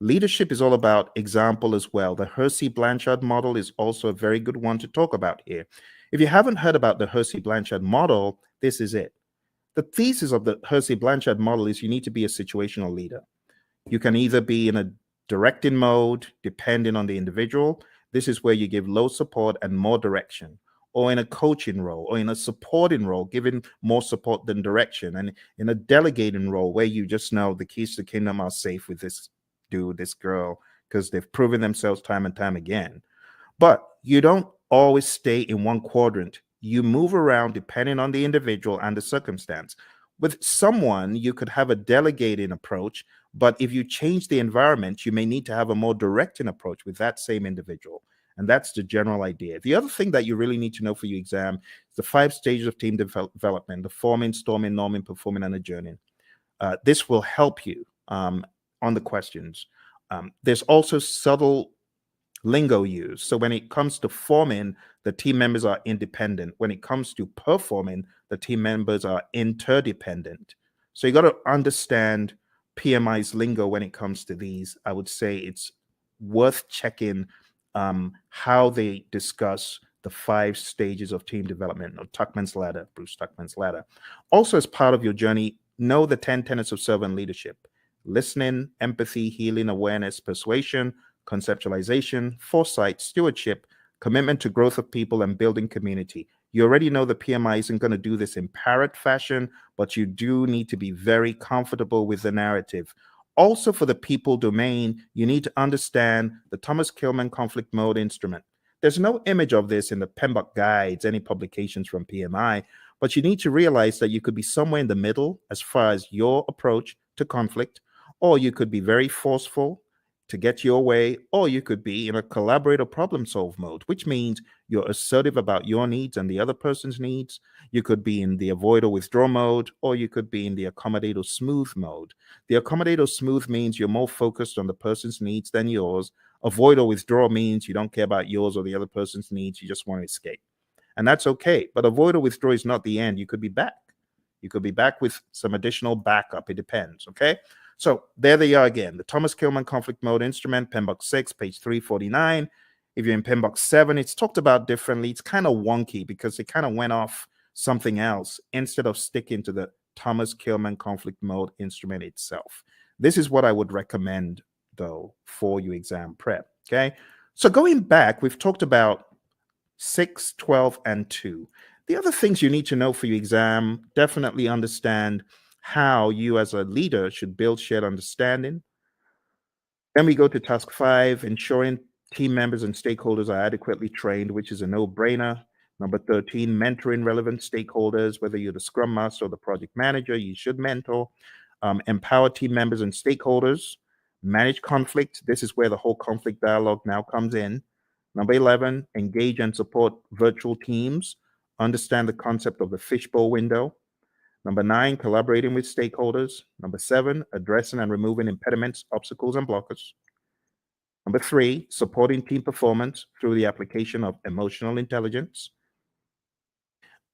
Leadership is all about example as well. The Hersey-Blanchard model is also a very good one to talk about here. If you haven't heard about the Hersey-Blanchard model, this is it. The thesis of the Hersey-Blanchard model is you need to be a situational leader. You can either be in a directing mode, depending on the individual. This is where you give low support and more direction, or in a coaching role, or in a supporting role, giving more support than direction, and in a delegating role where you just know the keys to the kingdom are safe with this dude, this girl, because they've proven themselves time and time again. But you don't always stay in one quadrant. You move around depending on the individual and the circumstance. With someone, you could have a delegating approach, but if you change the environment, you may need to have a more directing approach with that same individual. And that's the general idea. The other thing that you really need to know for your exam is the 5 stages of team development: the forming, storming, norming, performing, and adjourning. This will help you on the questions. There's also subtle lingo used. So when it comes to forming, the team members are independent. When it comes to performing, the team members are interdependent. So you got to understand PMI's lingo when it comes to these. I would say it's worth checking how they discuss the 5 stages of team development, or Tuckman's ladder, Bruce Tuckman's ladder. Also, as part of your journey, know the 10 tenets of servant leadership: listening, empathy, healing, awareness, persuasion, conceptualization, foresight, stewardship, commitment to growth of people, and building community. You already know the PMI isn't going to do this in parrot fashion, but you do need to be very comfortable with the narrative. Also, for the people domain, you need to understand the Thomas Kilmann conflict mode instrument. There's no image of this in the PMBOK guides, any publications from PMI, but you need to realize that you could be somewhere in the middle as far as your approach to conflict, or you could be very forceful to get your way, or you could be in a collaborate or problem solve mode, which means you're assertive about your needs and the other person's needs. You could be in the avoid or withdraw mode, or you could be in the accommodate or smooth mode. The accommodate or smooth means you're more focused on the person's needs than yours. Avoid or withdraw means you don't care about yours or the other person's needs. You just want to escape. And that's okay. But avoid or withdraw is not the end. You could be back. You could be back with some additional backup. It depends. Okay. So there they are again. The Thomas Kilmann conflict mode instrument, PMBOK 6, page 349. If you're in PMBOK 7, it's talked about differently. It's kind of wonky because it kind of went off something else instead of sticking to the Thomas Kilmann conflict mode instrument itself. This is what I would recommend, though, for your exam prep. Okay. So going back, we've talked about 6, 12, and 2. The other things you need to know for your exam: definitely understand how you as a leader should build shared understanding. Then we go to task 5, ensuring team members and stakeholders are adequately trained, which is a no-brainer. Number 13, mentoring relevant stakeholders. Whether you're the scrum master or the project manager, you should mentor. Empower team members and stakeholders. Manage conflict. This is where the whole conflict dialogue now comes in. Number 11, engage and support virtual teams. Understand the concept of the fishbowl window. Number 9, collaborating with stakeholders. Number 7, addressing and removing impediments, obstacles, and blockers. Number 3, supporting team performance through the application of emotional intelligence.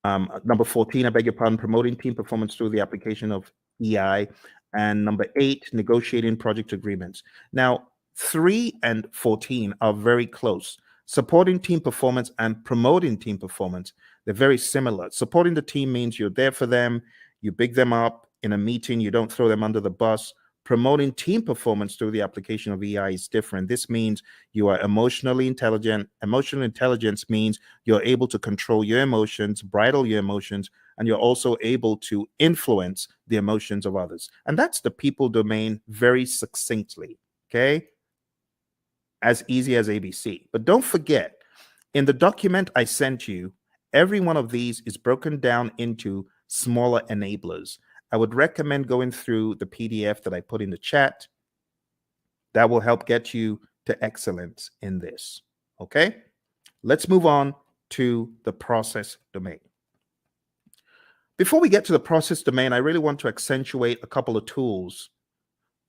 Number 14, I beg your pardon, promoting team performance through the application of EI. And number 8, negotiating project agreements. Now, 3 and 14 are very close. Supporting team performance and promoting team performance, they're very similar. Supporting the team means you're there for them, you big them up in a meeting, you don't throw them under the bus. Promoting team performance through the application of EI is different. This means you are emotionally intelligent. Emotional intelligence means you're able to control your emotions, bridle your emotions, and you're also able to influence the emotions of others. And that's the people domain very succinctly, okay? As easy as ABC. But don't forget, in the document I sent you, every one of these is broken down into smaller enablers. I would recommend going through the PDF that I put in the chat. That will help get you to excellence in this. Okay, let's move on to the process domain. Before we get to the process domain, I really want to accentuate a couple of tools.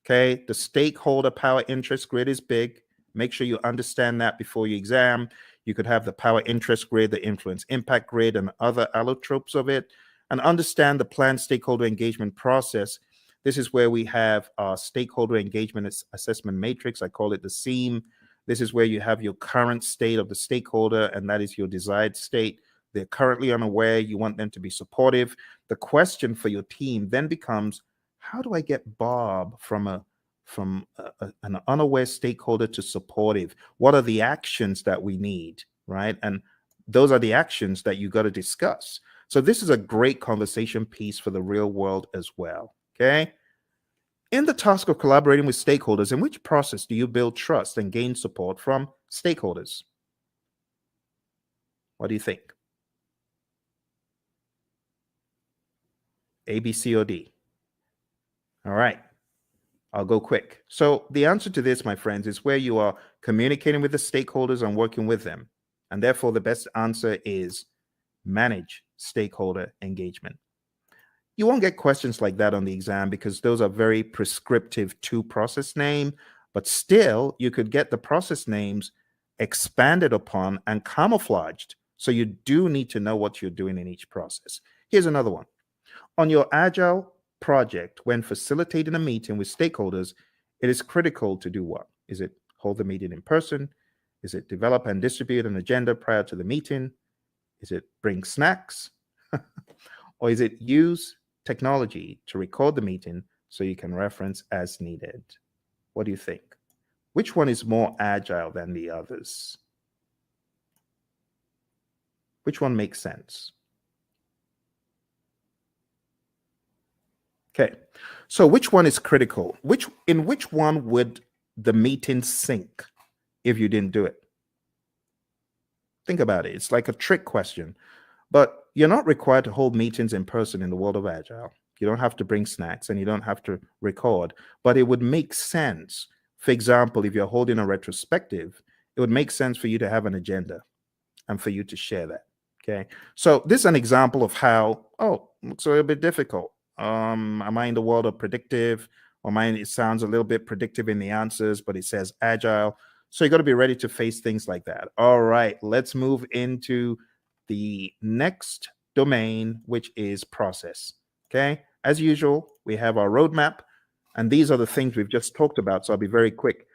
Okay, the stakeholder power interest grid is big. Make sure you understand that before your exam. You could have the power interest grid, the influence impact grid, and other allotropes of it, and understand the planned stakeholder engagement process. This is where we have our stakeholder engagement assessment matrix. I call it the SEAM. This is where you have your current state of the stakeholder, and that is your desired state. They're currently unaware. You want them to be supportive. The question for your team then becomes, how do I get Bob from an unaware stakeholder to supportive? What are the actions that we need, right? And those are the actions that you got to discuss. So this is a great conversation piece for the real world as well, okay? In the task of collaborating with stakeholders, in which process do you build trust and gain support from stakeholders? What do you think? A, B, C, or D? All right. I'll go quick. So the answer to this, my friends, is where you are communicating with the stakeholders and working with them. And therefore, the best answer is manage stakeholder engagement. You won't get questions like that on the exam because those are very prescriptive to process name, but still you could get the process names expanded upon and camouflaged. So you do need to know what you're doing in each process. Here's another one. On your agile project, when facilitating a meeting with stakeholders, it is critical to do what? Is it hold the meeting in person? Is it develop and distribute an agenda prior to the meeting? Is it bring snacks? Or is it use technology to record the meeting so you can reference as needed? What do you think? Which one is more agile than the others? Which one makes sense? Okay, so which one is critical? In which one would the meeting sink if you didn't do it? Think about it. It's like a trick question. But you're not required to hold meetings in person in the world of Agile. You don't have to bring snacks and you don't have to record, but it would make sense. For example, if you're holding a retrospective, it would make sense for you to have an agenda and for you to share that. Okay. So this is an example of how, oh, looks a little bit difficult. Am I in the world of predictive? Or mine, it sounds a little bit predictive in the answers, but it says agile. So you got to be ready to face things like that. All right, let's move into the next domain, which is process. Okay. As usual, we have our roadmap, and these are the things we've just talked about. So I'll be very quick.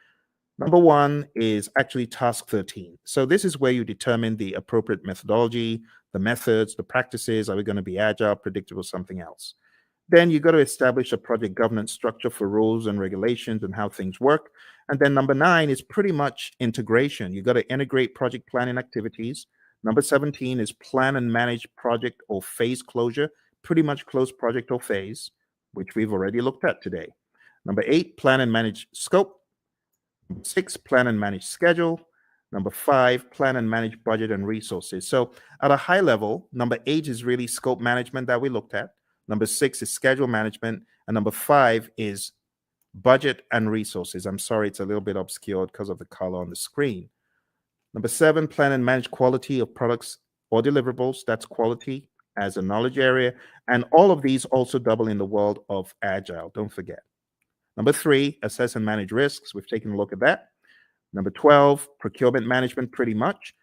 Number one is actually task 13. So this is where you determine the appropriate methodology, the methods, the practices. Are we going to be agile, predictive, or something else? Then you got to establish a project governance structure for rules and regulations and how things work. And then number 9 is pretty much integration. You got to integrate project planning activities. Number 17 is plan and manage project or phase closure, pretty much close project or phase, which we've already looked at today. Number 8, plan and manage scope. Number 6, plan and manage schedule. Number 5, plan and manage budget and resources. So at a high level, number 8 is really scope management that we looked at. Number 6 is schedule management. And number 5 is budget and resources. I'm sorry, it's a little bit obscured because of the color on the screen. Number 7, plan and manage quality of products or deliverables. That's quality as a knowledge area. And all of these also double in the world of agile. Don't forget. Number 3, assess and manage risks. We've taken a look at that. Number 12, procurement management, pretty much.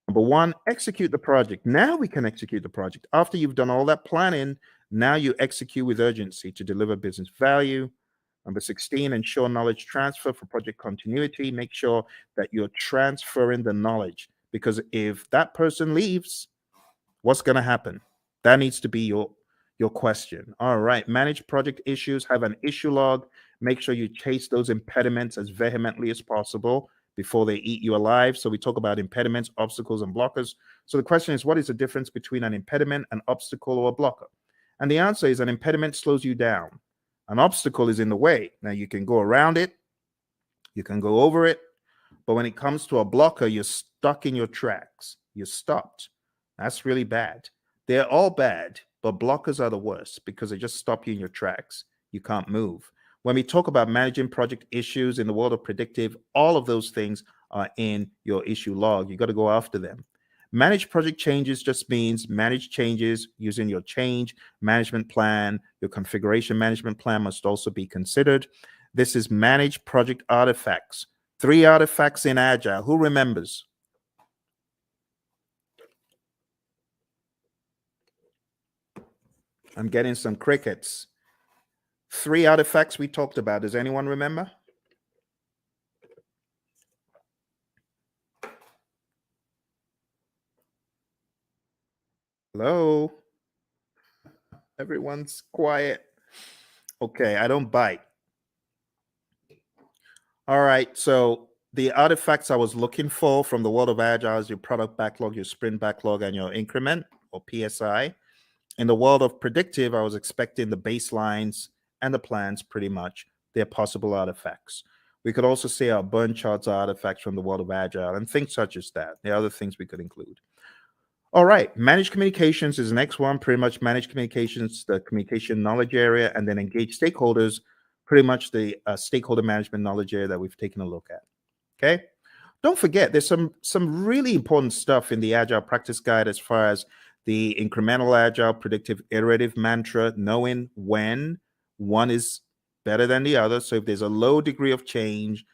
Number 1, execute the project. Now we can execute the project. After you've done all that planning, now you execute with urgency to deliver business value. Number 16, ensure knowledge transfer for project continuity. Make sure that you're transferring the knowledge, because if that person leaves, what's going to happen? That needs to be your question. All right, manage project issues, have an issue log. Make sure you chase those impediments as vehemently as possible before they eat you alive. So we talk about impediments, obstacles, and blockers. So the question is, what is the difference between an impediment, an obstacle, or a blocker? And the answer is an impediment slows you down. An obstacle is in the way. Now you can go around it, you can go over it, but when it comes to a blocker, you're stuck in your tracks. You're stopped. That's really bad. They're all bad, but blockers are the worst because they just stop you in your tracks. You can't move. When we talk about managing project issues in the world of predictive, all of those things are in your issue log. You got to go after them. Manage project changes just means manage changes using your change management plan. Your configuration management plan must also be considered. This is manage project artifacts. 3 artifacts in Agile. Who remembers? I'm getting some crickets. 3 artifacts we talked about. Does anyone remember? Hello? Everyone's quiet. Okay, I don't bite. All right, so the artifacts I was looking for from the world of Agile is your product backlog, your sprint backlog, and your increment or PSI. In the world of predictive, I was expecting the baselines and the plans pretty much. They're possible artifacts. We could also say our burn charts are artifacts from the world of Agile and things such as that. There are other things we could include. All right, managed communications is the next one. Pretty much managed communications, the communication knowledge area, and then engage stakeholders pretty much the stakeholder management knowledge area that we've taken a look at. Okay. Don't forget, there's some really important stuff in the Agile Practice Guide as far as the incremental agile predictive iterative mantra, knowing when one is better than the other. So if there's a low degree of change,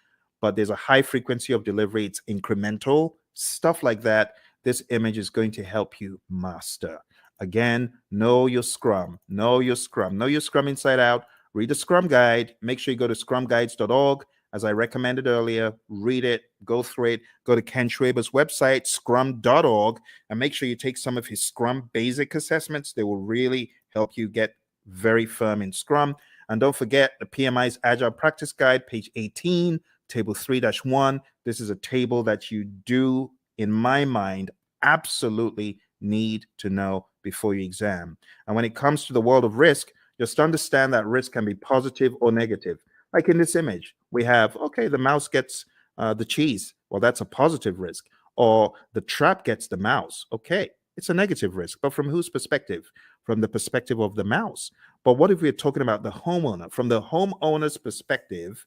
but there's a high frequency of delivery, it's incremental, stuff like that. This image is going to help you master. Again, know your Scrum, know your Scrum, know your Scrum inside out. Read the Scrum Guide. Make sure you go to scrumguides.org. As I recommended earlier, read it, go through it, go to Ken Schwaber's website, scrum.org, and make sure you take some of his Scrum basic assessments. They will really help you get very firm in Scrum. And don't forget the PMI's Agile Practice Guide, page 18, table 3-1. This is a table that you do, in my mind, absolutely need to know before your exam. And when it comes to the world of risk, just understand that risk can be positive or negative. Like in this image, we have, okay, the mouse gets the cheese. Well, that's a positive risk. Or the trap gets the mouse. Okay, it's a negative risk. But from whose perspective? From the perspective of the mouse. But what if we're talking about the homeowner? From the homeowner's perspective,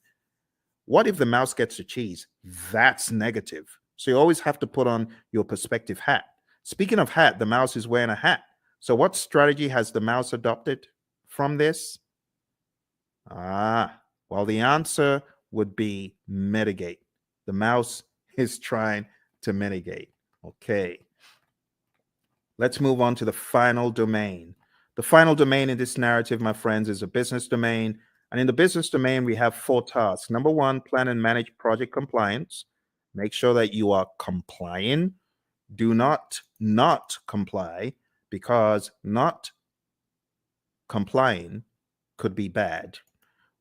what if the mouse gets the cheese? That's negative. So you always have to put on your perspective hat. Speaking of hat, the mouse is wearing a hat. So what strategy has the mouse adopted from this? Well, the answer would be mitigate. The mouse is trying to mitigate. Okay. Let's move on to the final domain. The final domain in this narrative, my friends, is a business domain. And in the business domain, we have 4 tasks. Number 1, plan and manage project compliance. Make sure that you are complying. Do not comply, because not complying could be bad.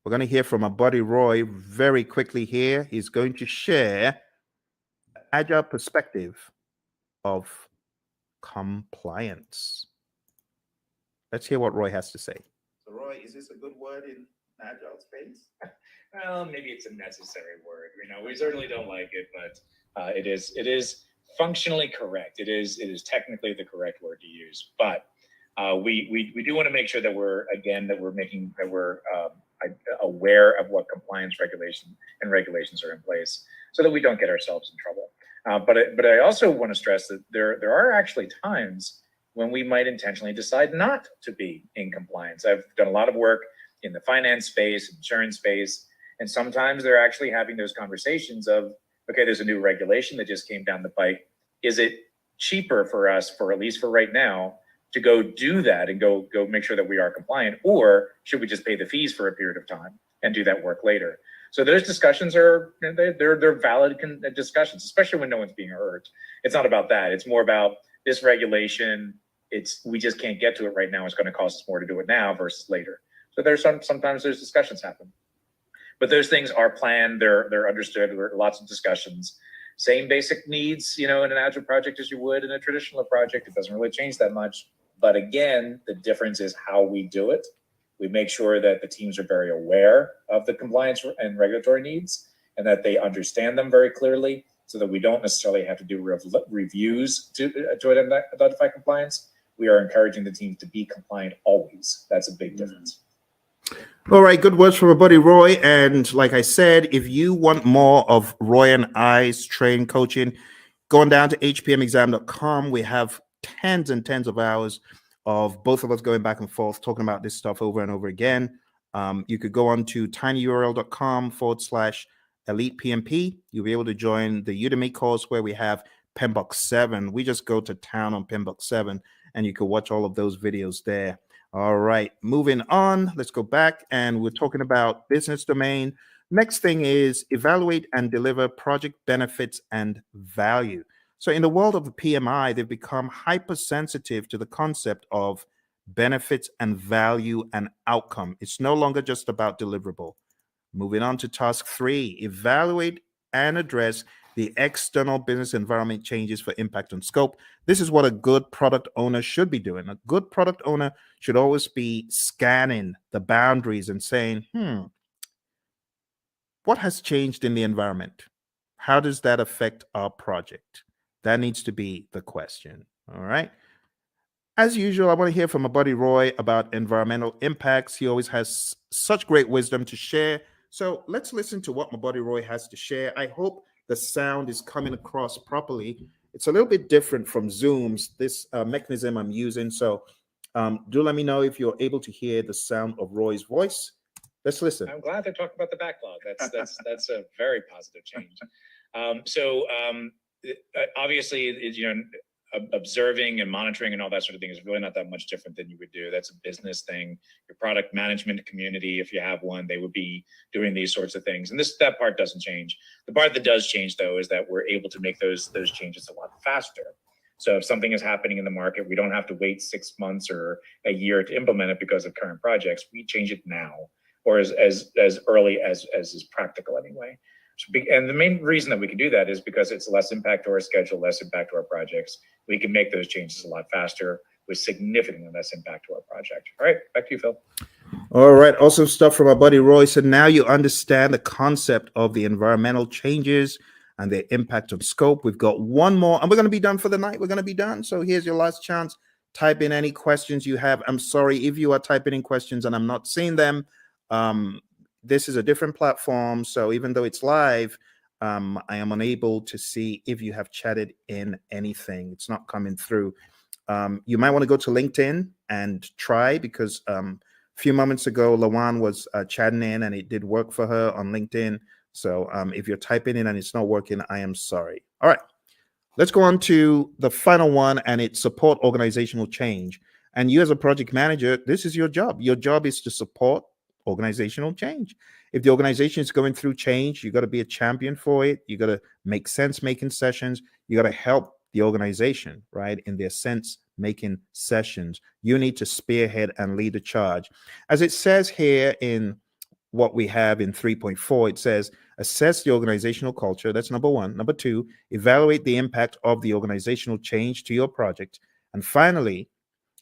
We're going to hear from our buddy Roy very quickly here. He's going to share an agile perspective of compliance. Let's hear what Roy has to say. So Roy, is this a good word in agile space? Well, maybe it's a necessary word. We certainly don't like it, but it is functionally correct. It is technically the correct word to use. But we do want to make sure that we're aware of what compliance regulations are in place, so that we don't get ourselves in trouble. But I also want to stress that there are actually times when we might intentionally decide not to be in compliance. I've done a lot of work in the finance space, insurance space, and sometimes they're actually having those conversations of, okay, there's a new regulation that just came down the pike. Is it cheaper for us, for at least for right now, to go do that and go make sure that we are compliant, or should we just pay the fees for a period of time and do that work later? So those discussions they're valid discussions, especially when no one's being hurt. It's not about that. It's more about this regulation. We just can't get to it right now. It's going to cost us more to do it now versus later. So there's sometimes those discussions happen, but those things are planned. They're understood. There are lots of discussions. Same basic needs, in an agile project as you would in a traditional project. It doesn't really change that much. But again, the difference is how we do it. We make sure that the teams are very aware of the compliance and regulatory needs, and that they understand them very clearly, so that we don't necessarily have to do reviews to identify compliance. We are encouraging the teams to be compliant always. That's a big difference. All right, good words from our buddy Roy. And like I said, if you want more of Roy and I's training coaching, going down to hpmexam.com, we have tens and tens of hours of both of us going back and forth talking about this stuff over and over again. You could go on to tinyurl.com/elite PMP. You'll be able to join the Udemy course where we have PMBOK 7. We just go to town on PMBOK 7, and you can watch all of those videos there. All right, moving on. Let's go back, and we're talking about business domain. Next thing is evaluate and deliver project benefits and value. So in the world of the PMI, they've become hypersensitive to the concept of benefits and value and outcome. It's no longer just about deliverable. Moving on to task 3, evaluate and address the external business environment changes for impact on scope. This is what a good product owner should be doing. A good product owner should always be scanning the boundaries and saying, what has changed in the environment? How does that affect our project? That needs to be the question. All right. As usual, I want to hear from my buddy Roy about environmental impacts. He always has such great wisdom to share. So let's listen to what my buddy Roy has to share. I hope the sound is coming across properly. It's a little bit different from Zoom's, this mechanism I'm using. So do let me know if you're able to hear the sound of Roy's voice. Let's listen. I'm glad to talk about the backlog. That's a very positive change. Obviously, observing and monitoring and all that sort of thing is really not that much different than you would do. That's a business thing. Your product management community, if you have one, they would be doing these sorts of things. And that part doesn't change. The part that does change, though, is that we're able to make those changes a lot faster. So if something is happening in the market, we don't have to wait 6 months or a year to implement it because of current projects. We change it now, or as early as is practical anyway. And the main reason that we can do that is because it's less impact to our schedule, less impact to our projects. We can make those changes a lot faster with significantly less impact to our project. All right, back to you, Phil. All right, awesome stuff from our buddy Roy. So now you understand the concept of the environmental changes and their impact on scope. We've got one more, and we're going to be done for the night. We're going to be done. So here's your last chance. Type in any questions you have. I'm sorry if you are typing in questions and I'm not seeing them. This is a different platform, so even though it's live, I am unable to see if you have chatted in anything. It's not coming through. You might want to go to LinkedIn and try, because a few moments ago, Lawan was chatting in and it did work for her on LinkedIn. So if you're typing in and it's not working, I am sorry. All right, let's go on to the final one, and it's support organizational change. And you as a project manager, this is your job. Your job is to support organizational change. If the organization is going through change, you got to be a champion for it. You got to make sense making sessions. You got to help the organization, right, in their sense making sessions. You need to spearhead and lead the charge. As it says here in what we have in 3.4, it says assess the organizational culture. That's number one. Number two, evaluate the impact of the organizational change to your project. And finally,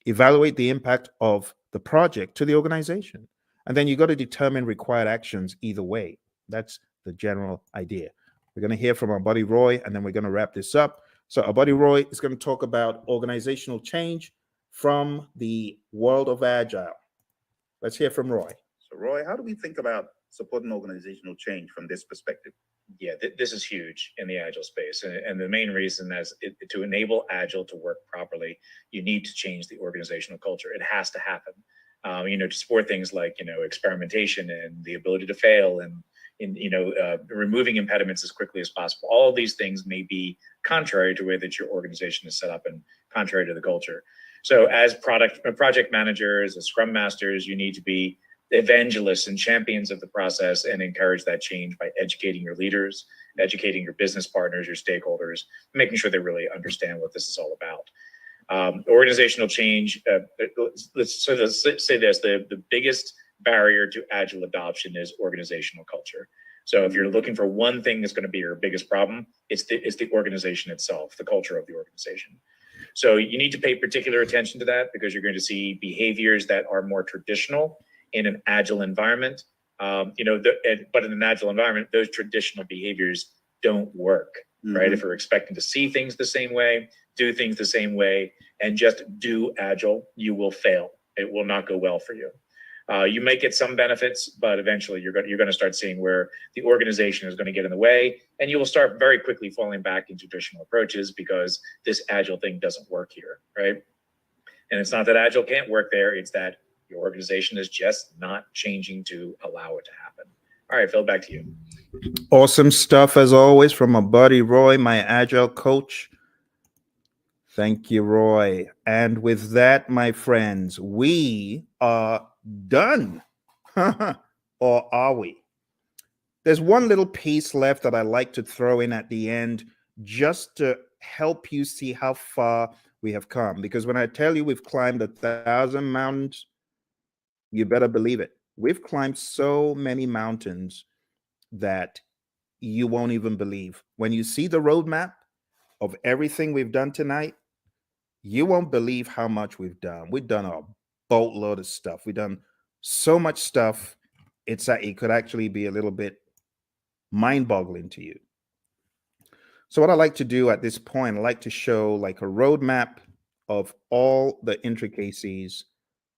evaluate the impact of the project to the organization. And then you got to determine required actions either way. That's the general idea. We're going to hear from our buddy Roy, and then we're going to wrap this up. So our buddy Roy is going to talk about organizational change from the world of Agile. Let's hear from Roy. So Roy, how do we think about supporting organizational change from this perspective? Yeah, this is huge in the Agile space. And the main reason is to enable Agile to work properly, you need to change the organizational culture. It has to happen. To support things like, experimentation and the ability to fail and removing impediments as quickly as possible. All of these things may be contrary to the way that your organization is set up and contrary to the culture. So as project managers, as scrum masters, you need to be evangelists and champions of the process and encourage that change by educating your leaders, educating your business partners, your stakeholders, making sure they really understand what this is all about. Organizational change, let's say this, the biggest barrier to Agile adoption is organizational culture. So if you're looking for one thing that's going to be your biggest problem, it's the organization itself, the culture of the organization. So you need to pay particular attention to that, because you're going to see behaviors that are more traditional in an Agile environment. But in an Agile environment, those traditional behaviors don't work, right? If you're expecting to see things the same way, do things the same way, and just do Agile, you will fail. It will not go well for you. You may get some benefits, but eventually you're going to start seeing where the organization is going to get in the way, and you will start very quickly falling back into traditional approaches because this Agile thing doesn't work here, right? And it's not that Agile can't work there, it's that your organization is just not changing to allow it to happen. All right, Phil, back to you. Awesome stuff as always from my buddy Roy, my Agile coach. Thank you, Roy. And with that, my friends, we are done. Or are we? There's one little piece left that I like to throw in at the end, just to help you see how far we have come. Because when I tell you we've climbed 1,000 mountains, you better believe it. We've climbed so many mountains that you won't even believe. When you see the roadmap of everything we've done tonight, you won't believe how much we've done. We've done a boatload of stuff. We've done so much stuff. It could actually be a little bit mind-boggling to you. So what I like to do at this point, I like to show like a roadmap of all the intricacies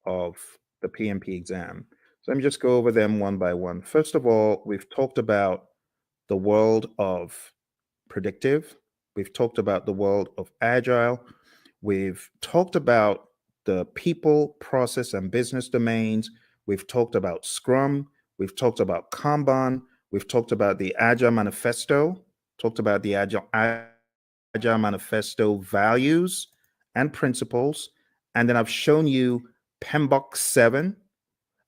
of the PMP exam. So let me just go over them one by one. First of all, we've talked about the world of predictive. We've talked about the world of agile. We've talked about the people, process, and business domains. We've talked about Scrum. We've talked about Kanban. We've talked about the Agile Manifesto, talked about the Agile Manifesto values and principles. And then I've shown you PMBOK 7.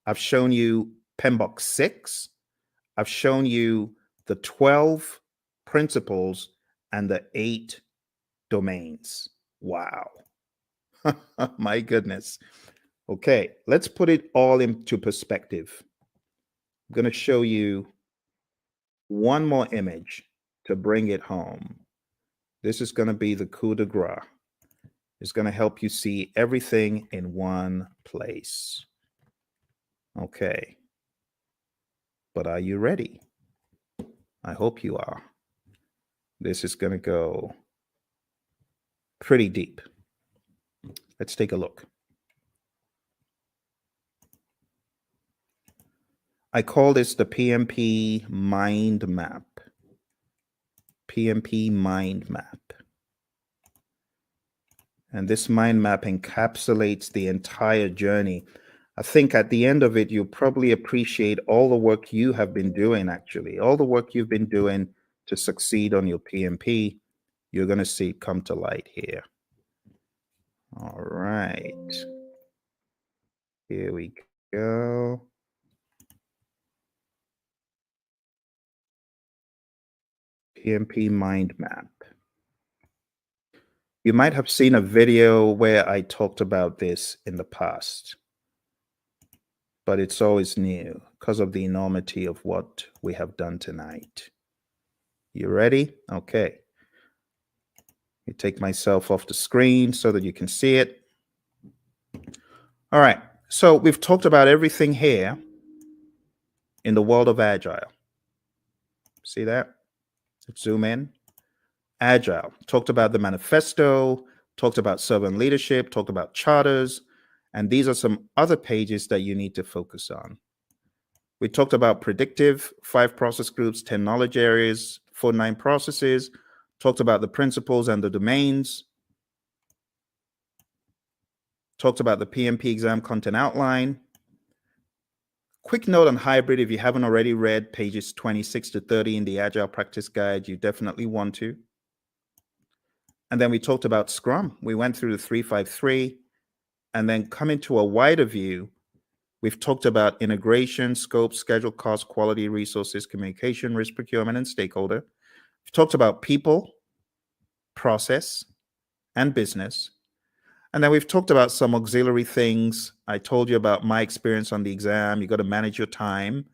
I've shown you PMBOK 6. I've shown you the 12 principles and the 8 domains. Wow. My goodness. Okay, let's put it all into perspective. I'm going to show you one more image to bring it home. This is going to be the coup de grace. It's going to help you see everything in one place. Okay. But are you ready? I hope you are. This is going to go pretty deep. Let's take a look. I call this the PMP mind map. PMP mind map. And this mind map encapsulates the entire journey. I think at the end of it, you'll probably appreciate all the work you have been doing, actually. All the work you've been doing to succeed on your PMP, you're going to see it come to light here. All right. Here we go. PMP mind map. You might have seen a video where I talked about this in the past, but it's always new because of the enormity of what we have done tonight. You ready? Okay. You take myself off the screen so that you can see it. All right. So we've talked about everything here in the world of Agile. See that? Let's zoom in. Agile. Talked about the manifesto, talked about servant leadership, talked about charters, and these are some other pages that you need to focus on. We talked about predictive, 5 process groups, 10 knowledge areas, 49 processes, talked about the principles and the domains, talked about the PMP exam content outline. Quick note on hybrid, if you haven't already read pages 26 to 30 in the Agile Practice Guide, you definitely want to. And then we talked about Scrum. We went through the 353, and then coming to a wider view, we've talked about integration, scope, schedule, cost, quality, resources, communication, risk, procurement, and stakeholder. We've talked about people, process, and business. And then we've talked about some auxiliary things. I told you about my experience on the exam. You got to manage your time.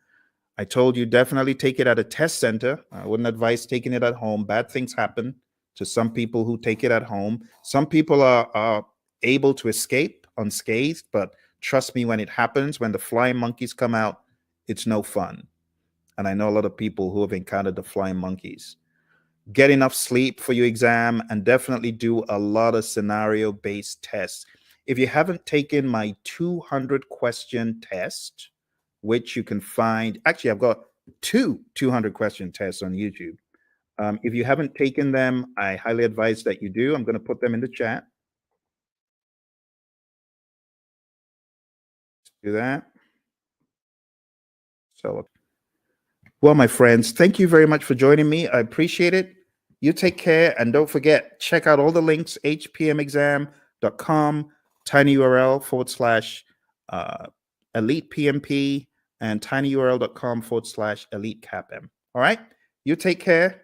I told you definitely take it at a test center. I wouldn't advise taking it at home. Bad things happen to some people who take it at home. Some people are able to escape unscathed, but trust me, when it happens, when the flying monkeys come out, it's no fun. And I know a lot of people who have encountered the flying monkeys. Get enough sleep for your exam and definitely do a lot of scenario-based tests. If you haven't taken my 200-question test, which you can find, actually, I've got 2 200-question tests on YouTube. If you haven't taken them, I highly advise that you do. I'm going to put them in the chat. Do that. So, well, my friends, thank you very much for joining me. I appreciate it. You take care, and don't forget, check out all the links, hpmexam.com, tinyurl/elite PMP, and tinyurl.com/elite CAPM. All right, you take care.